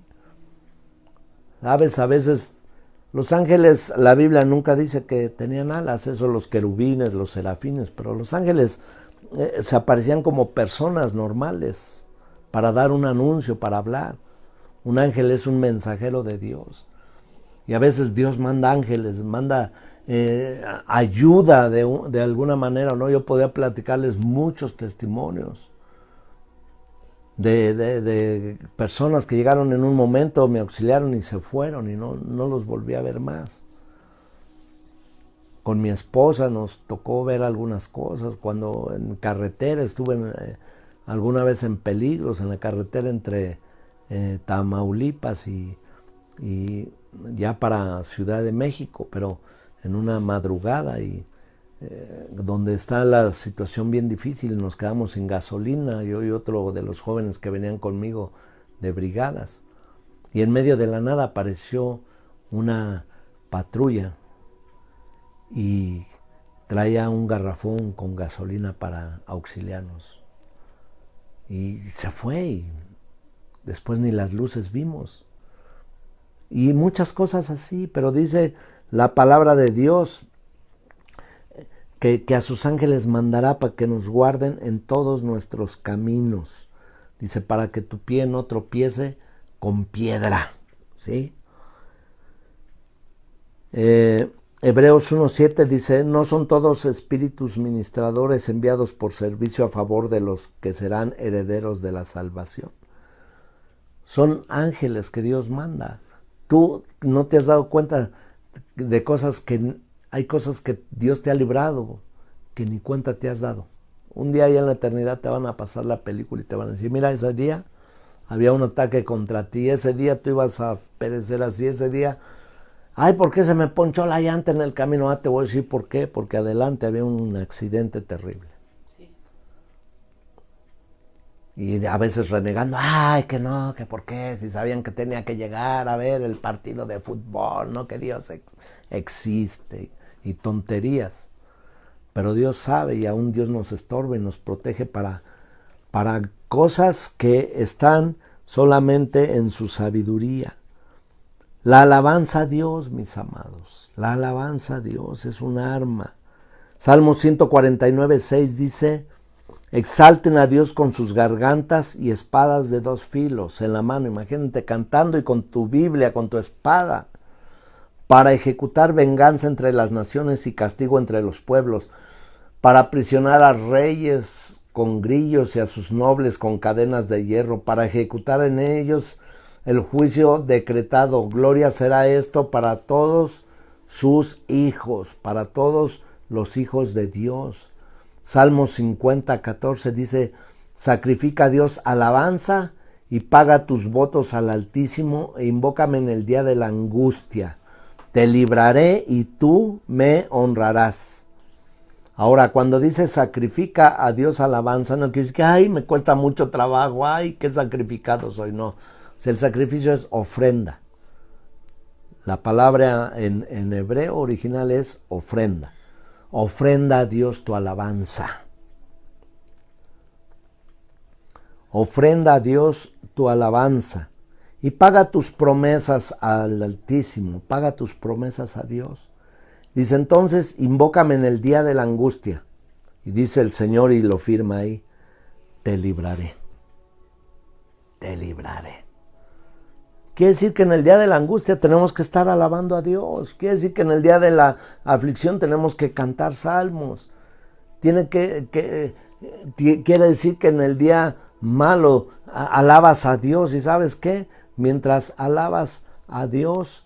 ¿Sabes? A veces los ángeles, la Biblia nunca dice que tenían alas, eso los querubines, los serafines, pero los ángeles se aparecían como personas normales para dar un anuncio, para hablar. Un ángel es un mensajero de Dios. Y a veces Dios manda ángeles, manda ayuda de alguna manera, ¿no? Yo podría platicarles muchos testimonios de personas que llegaron en un momento, me auxiliaron y se fueron y no los volví a ver más. Con mi esposa nos tocó ver algunas cosas. Cuando en carretera estuve alguna vez en peligros, en la carretera entre Tamaulipas y ya para Ciudad de México, pero en una madrugada y donde está la situación bien difícil, nos quedamos sin gasolina, yo y otro de los jóvenes que venían conmigo de brigadas, y en medio de la nada apareció una patrulla y traía un garrafón con gasolina para auxiliarnos y se fue y después ni las luces vimos. Y muchas cosas así, pero dice la palabra de Dios que a sus ángeles mandará para que nos guarden en todos nuestros caminos. Dice, para que tu pie no tropiece con piedra. ¿Sí? Hebreos 1:7 dice, no son todos espíritus ministradores enviados por servicio a favor de los que serán herederos de la salvación. Son ángeles que Dios manda. Tú no te has dado cuenta de cosas que hay cosas que Dios te ha librado, que ni cuenta te has dado. Un día allá en la eternidad te van a pasar la película y te van a decir, mira, ese día había un ataque contra ti, ese día tú ibas a perecer así, ese día, ay, ¿por qué se me ponchó la llanta en el camino? Te voy a decir por qué, porque adelante había un accidente terrible. Sí. Y a veces renegando, ay, que no, que por qué, si sabían que tenía que llegar a ver el partido de fútbol, no, que Dios existe, y tonterías. Pero Dios sabe y aún Dios nos estorba y nos protege para cosas que están solamente en su sabiduría. La alabanza a Dios, mis amados, la alabanza a Dios es un arma. Salmo 149:6 dice, exalten a Dios con sus gargantas y espadas de 2 filos en la mano. Imagínate cantando y con tu Biblia, con tu espada, para ejecutar venganza entre las naciones y castigo entre los pueblos, para aprisionar a reyes con grillos y a sus nobles con cadenas de hierro, para ejecutar en ellos el juicio decretado. Gloria será esto para todos sus hijos, para todos los hijos de Dios. Salmo 50:14 dice, sacrifica a Dios alabanza y paga tus votos al Altísimo e invócame en el día de la angustia. Te libraré y tú me honrarás. Ahora, cuando dice sacrifica a Dios alabanza, no quiere decir que, ay, me cuesta mucho trabajo, ay, qué sacrificado soy, no. O sea, el sacrificio es ofrenda. La palabra en hebreo original es ofrenda. Ofrenda a Dios tu alabanza. Ofrenda a Dios tu alabanza. Y paga tus promesas al Altísimo, paga tus promesas a Dios. Dice entonces, invócame en el día de la angustia. Y dice el Señor y lo firma ahí, te libraré. Te libraré. Quiere decir que en el día de la angustia tenemos que estar alabando a Dios. Quiere decir que en el día de la aflicción tenemos que cantar salmos. Quiere decir que en el día malo alabas a Dios. ¿Y sabes qué? Mientras alabas a Dios,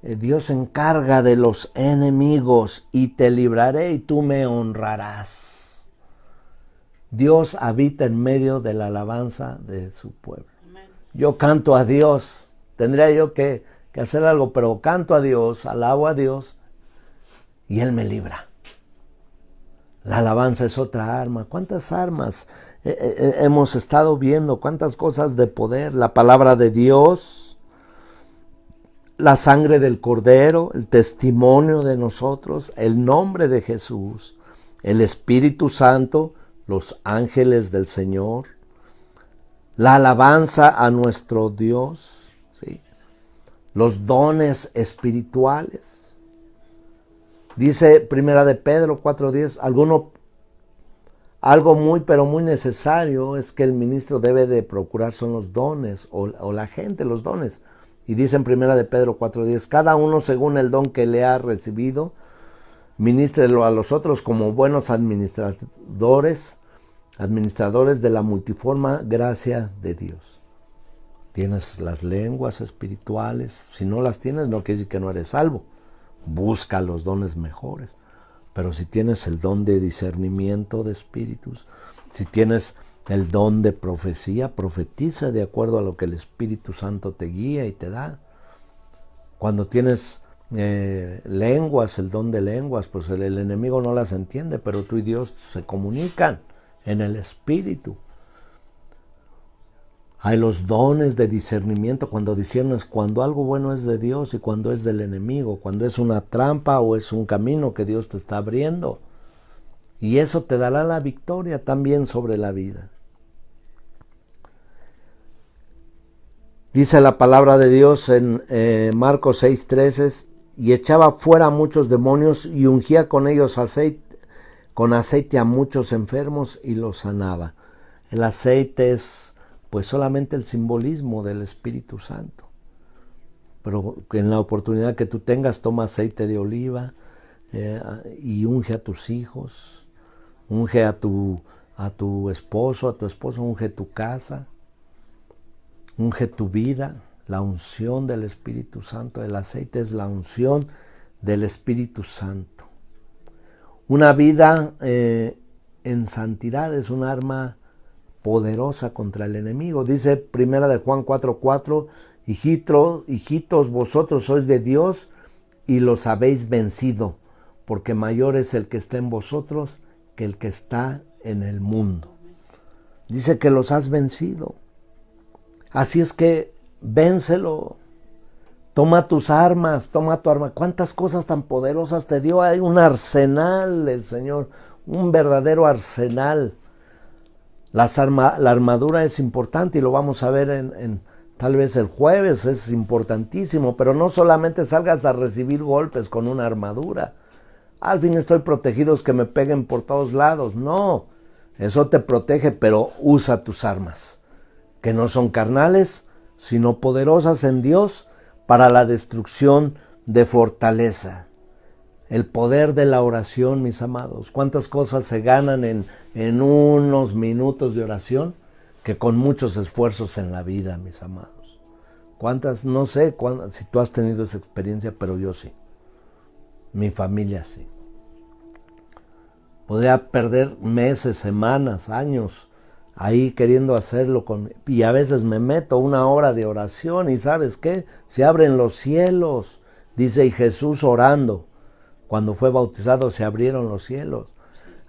Dios se encarga de los enemigos y te libraré y tú me honrarás. Dios habita en medio de la alabanza de su pueblo. Amén. Yo canto a Dios, tendría yo que hacer algo, pero canto a Dios, alabo a Dios y Él me libra. La alabanza es otra arma. ¿Cuántas armas hemos estado viendo? ¿Cuántas cosas de poder? La palabra de Dios, la sangre del Cordero, el testimonio de nosotros, el nombre de Jesús, el Espíritu Santo, los ángeles del Señor, la alabanza a nuestro Dios, ¿sí? Los dones espirituales. Dice Primera de Pedro 4:10, algo muy pero muy necesario es que el ministro debe de procurar son los dones o la gente, los dones. Y dice en Primera de Pedro 4:10, cada uno según el don que le ha recibido, ministrelo a los otros como buenos administradores de la multiforme gracia de Dios. Tienes las lenguas espirituales, si no las tienes no quiere decir que no eres salvo. Busca los dones mejores. Pero si tienes el don de discernimiento de espíritus, si tienes el don de profecía, profetiza de acuerdo a lo que el Espíritu Santo te guía y te da. Cuando tienes lenguas, el don de lenguas, pues el enemigo no las entiende, pero tú y Dios se comunican en el Espíritu. Hay los dones de discernimiento, cuando discernes cuando algo bueno es de Dios y cuando es del enemigo, cuando es una trampa o es un camino que Dios te está abriendo. Y eso te dará la victoria también sobre la vida. Dice la palabra de Dios en Marcos 6:13, y echaba fuera a muchos demonios y ungía con ellos con aceite a muchos enfermos y los sanaba. El aceite es pues solamente el simbolismo del Espíritu Santo. Pero en la oportunidad que tú tengas, toma aceite de oliva y unge a tus hijos, unge a tu esposo, unge tu casa, unge tu vida. La unción del Espíritu Santo, el aceite es la unción del Espíritu Santo. Una vida en santidad es un arma poderosa contra el enemigo. Dice primera de Juan 4:4, hijitos, vosotros sois de Dios y los habéis vencido, porque mayor es el que está en vosotros que el que está en el mundo. Dice que los has vencido. Así es que vénselo. Toma tus armas, toma tu arma. ¿Cuántas cosas tan poderosas te dio? Hay un arsenal del Señor, un verdadero arsenal. La armadura es importante y lo vamos a ver en tal vez el jueves, es importantísimo, pero no solamente salgas a recibir golpes con una armadura. Al fin estoy protegido, que me peguen por todos lados. No, eso te protege, pero usa tus armas, que no son carnales, sino poderosas en Dios para la destrucción de fortaleza. El poder de la oración, mis amados. ¿Cuántas cosas se ganan en unos minutos de oración que con muchos esfuerzos en la vida, mis amados? ¿Cuántas? No sé si tú has tenido esa experiencia, pero yo sí. Mi familia sí. Podría perder meses, semanas, años ahí queriendo hacerlo y a veces me meto 1 hora de oración y ¿sabes qué? Se abren los cielos. Dice, y Jesús orando. Cuando fue bautizado se abrieron los cielos.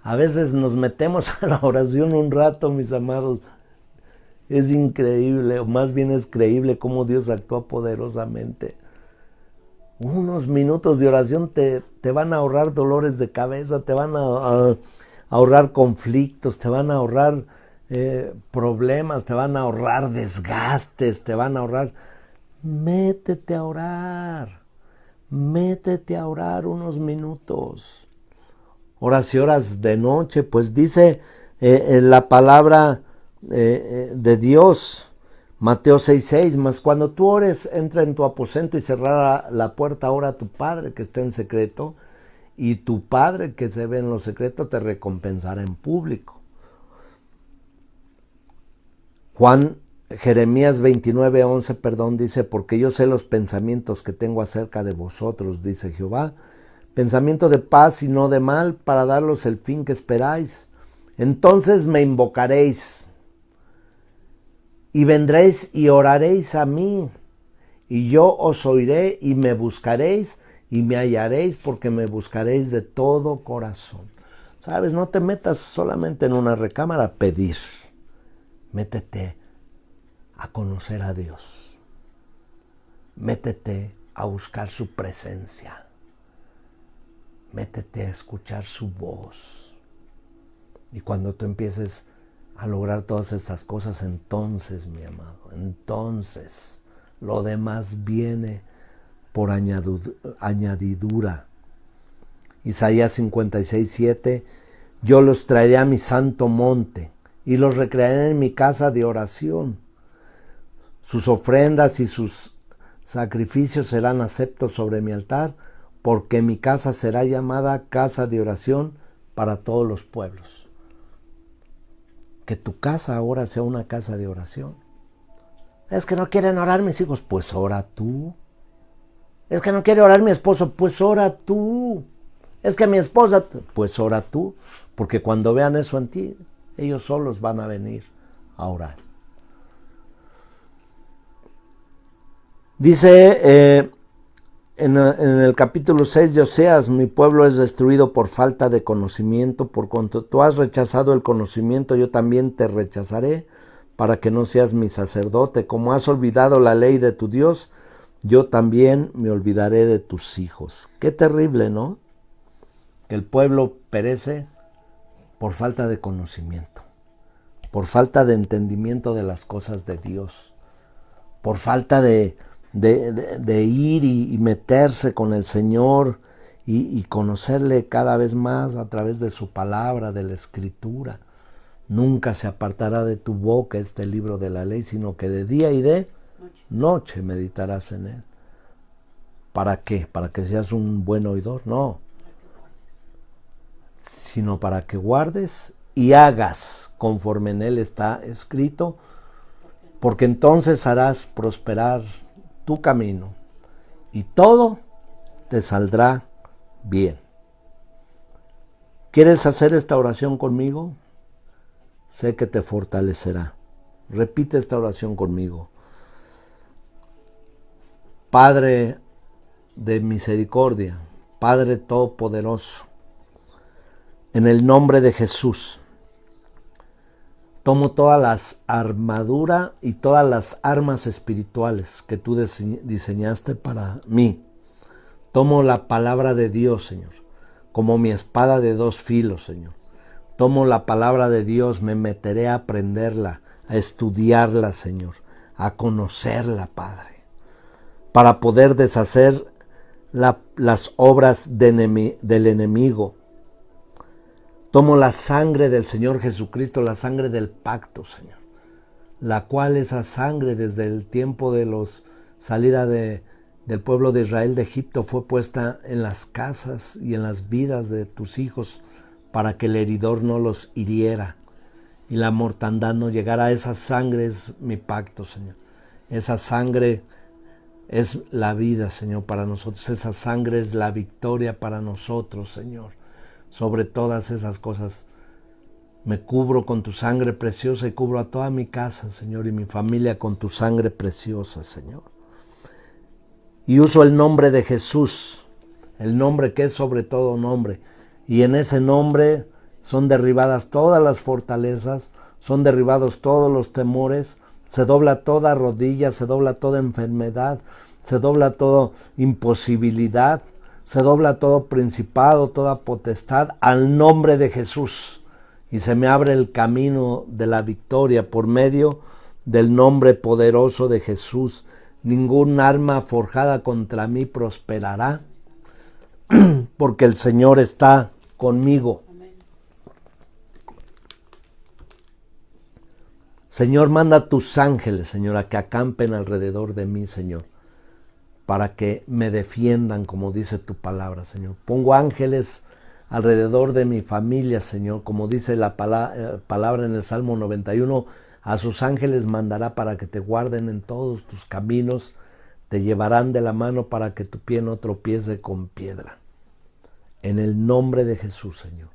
A veces nos metemos a la oración un rato, mis amados. Es increíble, o más bien es creíble cómo Dios actúa poderosamente. Unos minutos de oración te van a ahorrar dolores de cabeza, te van a ahorrar conflictos, te van a ahorrar problemas, te van a ahorrar desgastes, te van a ahorrar. Métete a orar. Métete a orar unos minutos. Horas y horas de noche, pues dice la palabra de Dios, Mateo 6:6, mas cuando tú ores, entra en tu aposento y cerrará la puerta, ora a tu Padre que está en secreto, y tu Padre que se ve en lo secreto te recompensará en público. Jeremías 29:11, dice, porque yo sé los pensamientos que tengo acerca de vosotros, dice Jehová, pensamiento de paz y no de mal, para daros el fin que esperáis. Entonces me invocaréis, y vendréis y oraréis a mí, y yo os oiré y me buscaréis y me hallaréis, porque me buscaréis de todo corazón. ¿Sabes? No te metas solamente en una recámara a pedir, métete a conocer a Dios. Métete a buscar su presencia. Métete a escuchar su voz. Y cuando tú empieces a lograr todas estas cosas, entonces, mi amado, entonces lo demás viene por añadidura. Isaías 56:7, yo los traeré a mi santo monte y los recrearé en mi casa de oración. Sus ofrendas y sus sacrificios serán aceptos sobre mi altar, porque mi casa será llamada casa de oración para todos los pueblos. Que tu casa ahora sea una casa de oración. Es que no quieren orar mis hijos, pues ora tú. Es que no quiere orar mi esposo, pues ora tú. Es que mi esposa, pues ora tú. Porque cuando vean eso en ti, ellos solos van a venir a orar. Dice en el capítulo 6 de Oseas, mi pueblo es destruido por falta de conocimiento, por cuanto tú has rechazado el conocimiento, yo también te rechazaré, para que no seas mi sacerdote. Como has olvidado la ley de tu Dios, yo también me olvidaré de tus hijos. Qué terrible, ¿no? Que el pueblo perece por falta de conocimiento, por falta de entendimiento de las cosas de Dios, por falta de ir y meterse con el Señor y conocerle cada vez más a través de su palabra, de la Escritura. Nunca se apartará de tu boca este libro de la ley, sino que de día y de noche meditarás en él. ¿Para qué? ¿Para que seas un buen oidor? No. Sino para que guardes y hagas conforme en él está escrito, porque entonces harás prosperar tu camino y todo te saldrá bien. ¿Quieres hacer esta oración conmigo? Sé que te fortalecerá. Repite esta oración conmigo. Padre de misericordia, Padre todopoderoso, en el nombre de Jesús, tomo todas las armaduras y todas las armas espirituales que tú diseñaste para mí. Tomo la palabra de Dios, Señor, como mi espada de dos filos, Señor. Tomo la palabra de Dios, me meteré a aprenderla, a estudiarla, Señor, a conocerla, Padre, para poder deshacer las obras del enemigo. Tomo la sangre del Señor Jesucristo, la sangre del pacto, Señor, la cual esa sangre desde el tiempo de los salida del pueblo de Israel de Egipto fue puesta en las casas y en las vidas de tus hijos para que el heridor no los hiriera y la mortandad no llegara. Esa sangre es mi pacto, Señor. Esa sangre es la vida, Señor, para nosotros. Esa sangre es la victoria para nosotros, Señor. Sobre todas esas cosas, me cubro con tu sangre preciosa y cubro a toda mi casa, Señor, y mi familia con tu sangre preciosa, Señor. Y uso el nombre de Jesús, el nombre que es sobre todo nombre. Y en ese nombre son derribadas todas las fortalezas, son derribados todos los temores, se dobla toda rodilla, se dobla toda enfermedad, se dobla toda imposibilidad, se dobla todo principado, toda potestad al nombre de Jesús. Y se me abre el camino de la victoria por medio del nombre poderoso de Jesús. Ningún arma forjada contra mí prosperará, porque el Señor está conmigo. Señor, manda tus ángeles, Señor, a que acampen alrededor de mí, Señor, para que me defiendan, como dice tu palabra, Señor. Pongo ángeles alrededor de mi familia, Señor, como dice la palabra en el Salmo 91, a sus ángeles mandará para que te guarden en todos tus caminos, te llevarán de la mano para que tu pie no tropiece con piedra. En el nombre de Jesús, Señor.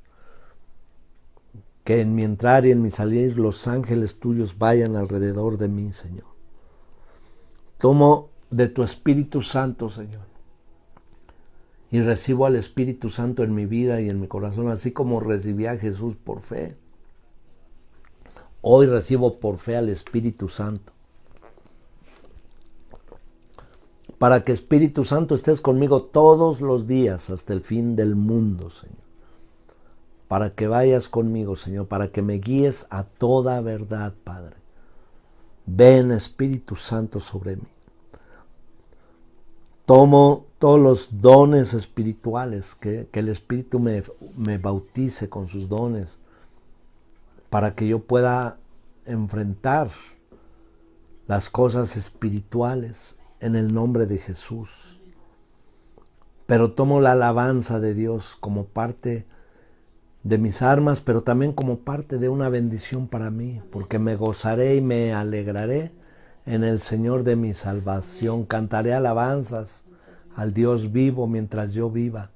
Que en mi entrar y en mi salir los ángeles tuyos vayan alrededor de mí, Señor. Tomo de tu Espíritu Santo, Señor, y recibo al Espíritu Santo en mi vida y en mi corazón, así como recibí a Jesús por fe. Hoy recibo por fe al Espíritu Santo. Para que Espíritu Santo estés conmigo todos los días hasta el fin del mundo, Señor. Para que vayas conmigo, Señor, para que me guíes a toda verdad, Padre. Ven, Espíritu Santo, sobre mí. Tomo todos los dones espirituales, que el Espíritu me bautice con sus dones, para que yo pueda enfrentar las cosas espirituales en el nombre de Jesús. Pero tomo la alabanza de Dios como parte de mis armas, pero también como parte de una bendición para mí, porque me gozaré y me alegraré en el Señor de mi salvación. Cantaré alabanzas al Dios vivo mientras yo viva.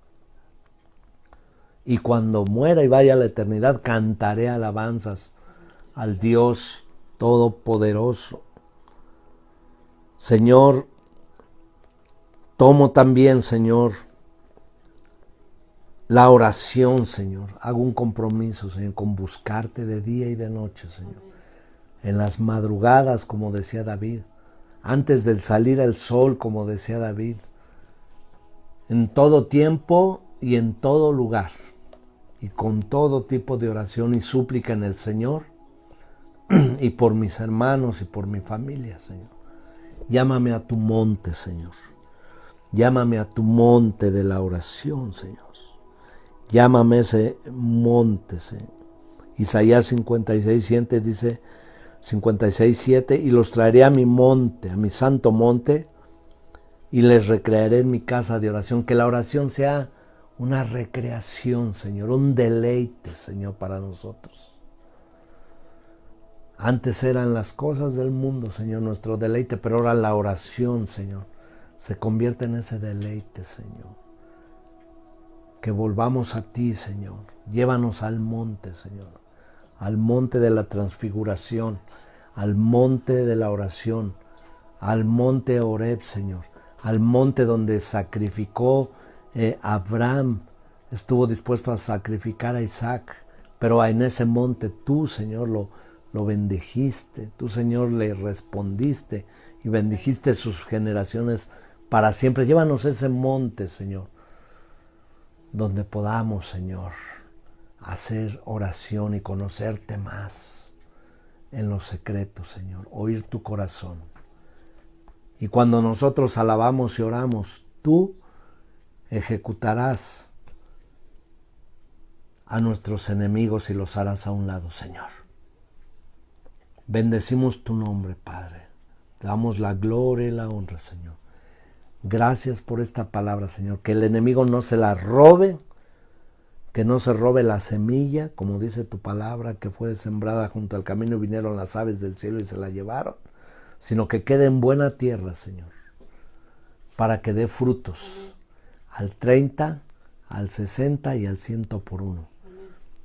Y cuando muera y vaya a la eternidad, cantaré alabanzas al Dios Todopoderoso. Señor, tomo también, Señor, la oración, Señor. Hago un compromiso, Señor, con buscarte de día y de noche, Señor. En las madrugadas, como decía David. Antes del salir el sol, como decía David. En todo tiempo y en todo lugar. Y con todo tipo de oración y súplica en el Señor. Y por mis hermanos y por mi familia, Señor. Llámame a tu monte, Señor. Llámame a tu monte de la oración, Señor. Llámame ese monte, Señor. Isaías 56:7 dice, 56:7, y los traeré a mi monte, a mi santo monte, y les recrearé en mi casa de oración. Que la oración sea una recreación, Señor, un deleite, Señor, para nosotros. Antes eran las cosas del mundo, Señor, nuestro deleite, pero ahora la oración, Señor, se convierte en ese deleite, Señor. que volvamos a ti, Señor. Llévanos al monte, Señor, al monte de la transfiguración, al monte de la oración, al monte Horeb, Señor, al monte donde sacrificó Abraham, estuvo dispuesto a sacrificar a Isaac, pero en ese monte tú, Señor, lo bendijiste, tú, Señor, le respondiste y bendijiste sus generaciones para siempre. Llévanos a ese monte, Señor, donde podamos, Señor, hacer oración y conocerte más en los secretos, Señor, oír tu corazón. Y cuando nosotros alabamos y oramos, tú ejecutarás a nuestros enemigos y los harás a un lado, Señor. Bendecimos tu nombre, Padre. Te damos la gloria y la honra, Señor. Gracias por esta palabra, Señor. Que el enemigo no se la robe, que no se robe la semilla, como dice tu palabra, que fue sembrada junto al camino y vinieron las aves del cielo y se la llevaron, sino que quede en buena tierra, Señor, para que dé frutos al 30, al 60 y al 100 por uno.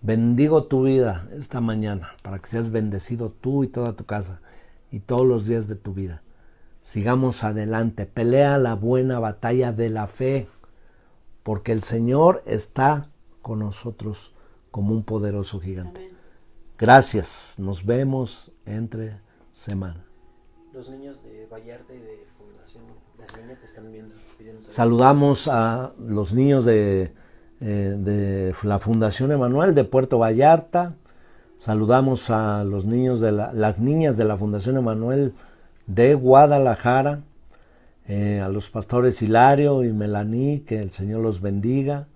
Bendigo tu vida esta mañana para que seas bendecido tú y toda tu casa y todos los días de tu vida. Sigamos adelante, pelea la buena batalla de la fe, porque el Señor está con nosotros como un poderoso gigante. Amén. Gracias, nos vemos entre semana. Los niños de Vallarta y de Fundación, las niñas te están viendo. Saludamos a los niños de la Fundación Emanuel de Puerto Vallarta. Saludamos a los niños las niñas de la Fundación Emanuel de Guadalajara, a los pastores Hilario y Melanie, que el Señor los bendiga.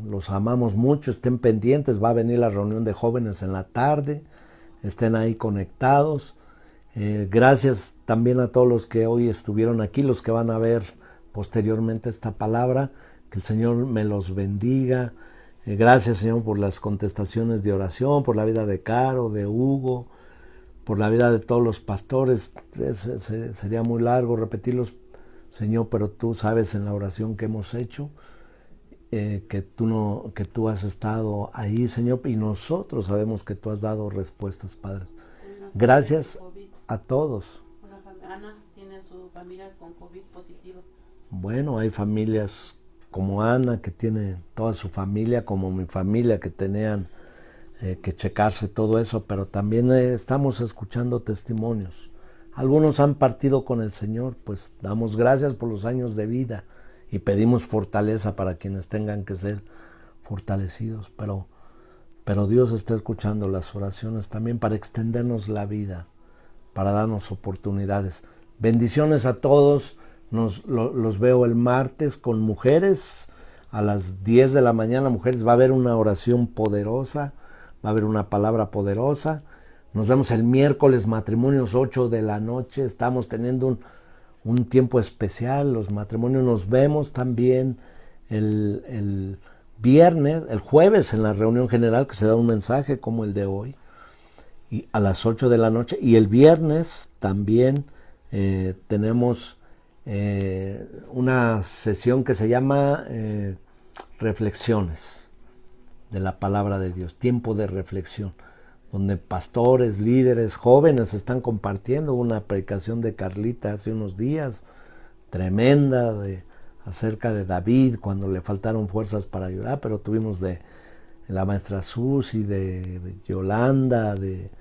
Los amamos mucho, estén pendientes, va a venir la reunión de jóvenes en la tarde, estén ahí conectados. Gracias también a todos los que hoy estuvieron aquí, los que van a ver posteriormente esta palabra, que el Señor me los bendiga. Gracias, Señor, por las contestaciones de oración, por la vida de Caro, de Hugo, por la vida de todos los pastores. Sería muy largo repetirlos, Señor, pero tú sabes en la oración que hemos hecho, que tú has estado ahí, Señor, y nosotros sabemos que tú has dado respuestas, Padre. Gracias a todos. Ana tiene su familia con COVID positivo. Bueno, hay familias como Ana que tiene toda su familia, como mi familia que tenían que checarse todo eso, pero también estamos escuchando testimonios. Algunos han partido con el Señor, pues damos gracias por los años de vida y pedimos fortaleza para quienes tengan que ser fortalecidos, pero Dios está escuchando las oraciones también para extendernos la vida, para darnos oportunidades. Bendiciones a todos, los veo el martes con mujeres a las 10 de la mañana, mujeres, va a haber una oración poderosa, va a haber una palabra poderosa. Nos vemos el miércoles, matrimonios 8 de la noche, estamos teniendo un tiempo especial, los matrimonios. Nos vemos también el viernes, el jueves en la reunión general, que se da un mensaje como el de hoy, y a las 8 de la noche, y el viernes también tenemos una sesión que se llama Reflexiones de la Palabra de Dios, tiempo de reflexión, donde pastores, líderes, jóvenes están compartiendo una predicación de Carlita hace unos días, tremenda, acerca de David, cuando le faltaron fuerzas para llorar, pero tuvimos de la maestra Susi, de Yolanda, de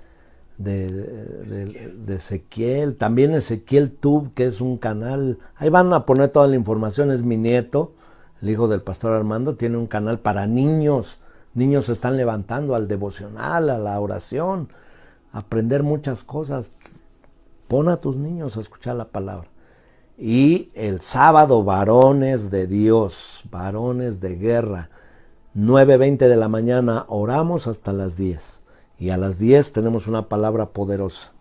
Ezequiel, también Ezequiel Tube, que es un canal, ahí van a poner toda la información, es mi nieto, el hijo del pastor Armando, tiene un canal para niños. Niños se están levantando al devocional, a la oración, a aprender muchas cosas. Pon a tus niños a escuchar la palabra. Y el sábado, varones de Dios, varones de guerra, 9:20 de la mañana, oramos hasta las 10. Y a las 10 tenemos una palabra poderosa.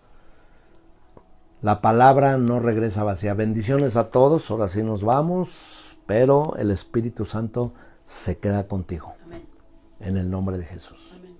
La palabra no regresa vacía. Bendiciones a todos, ahora sí nos vamos, pero el Espíritu Santo se queda contigo. Amén. En el nombre de Jesús. Amén.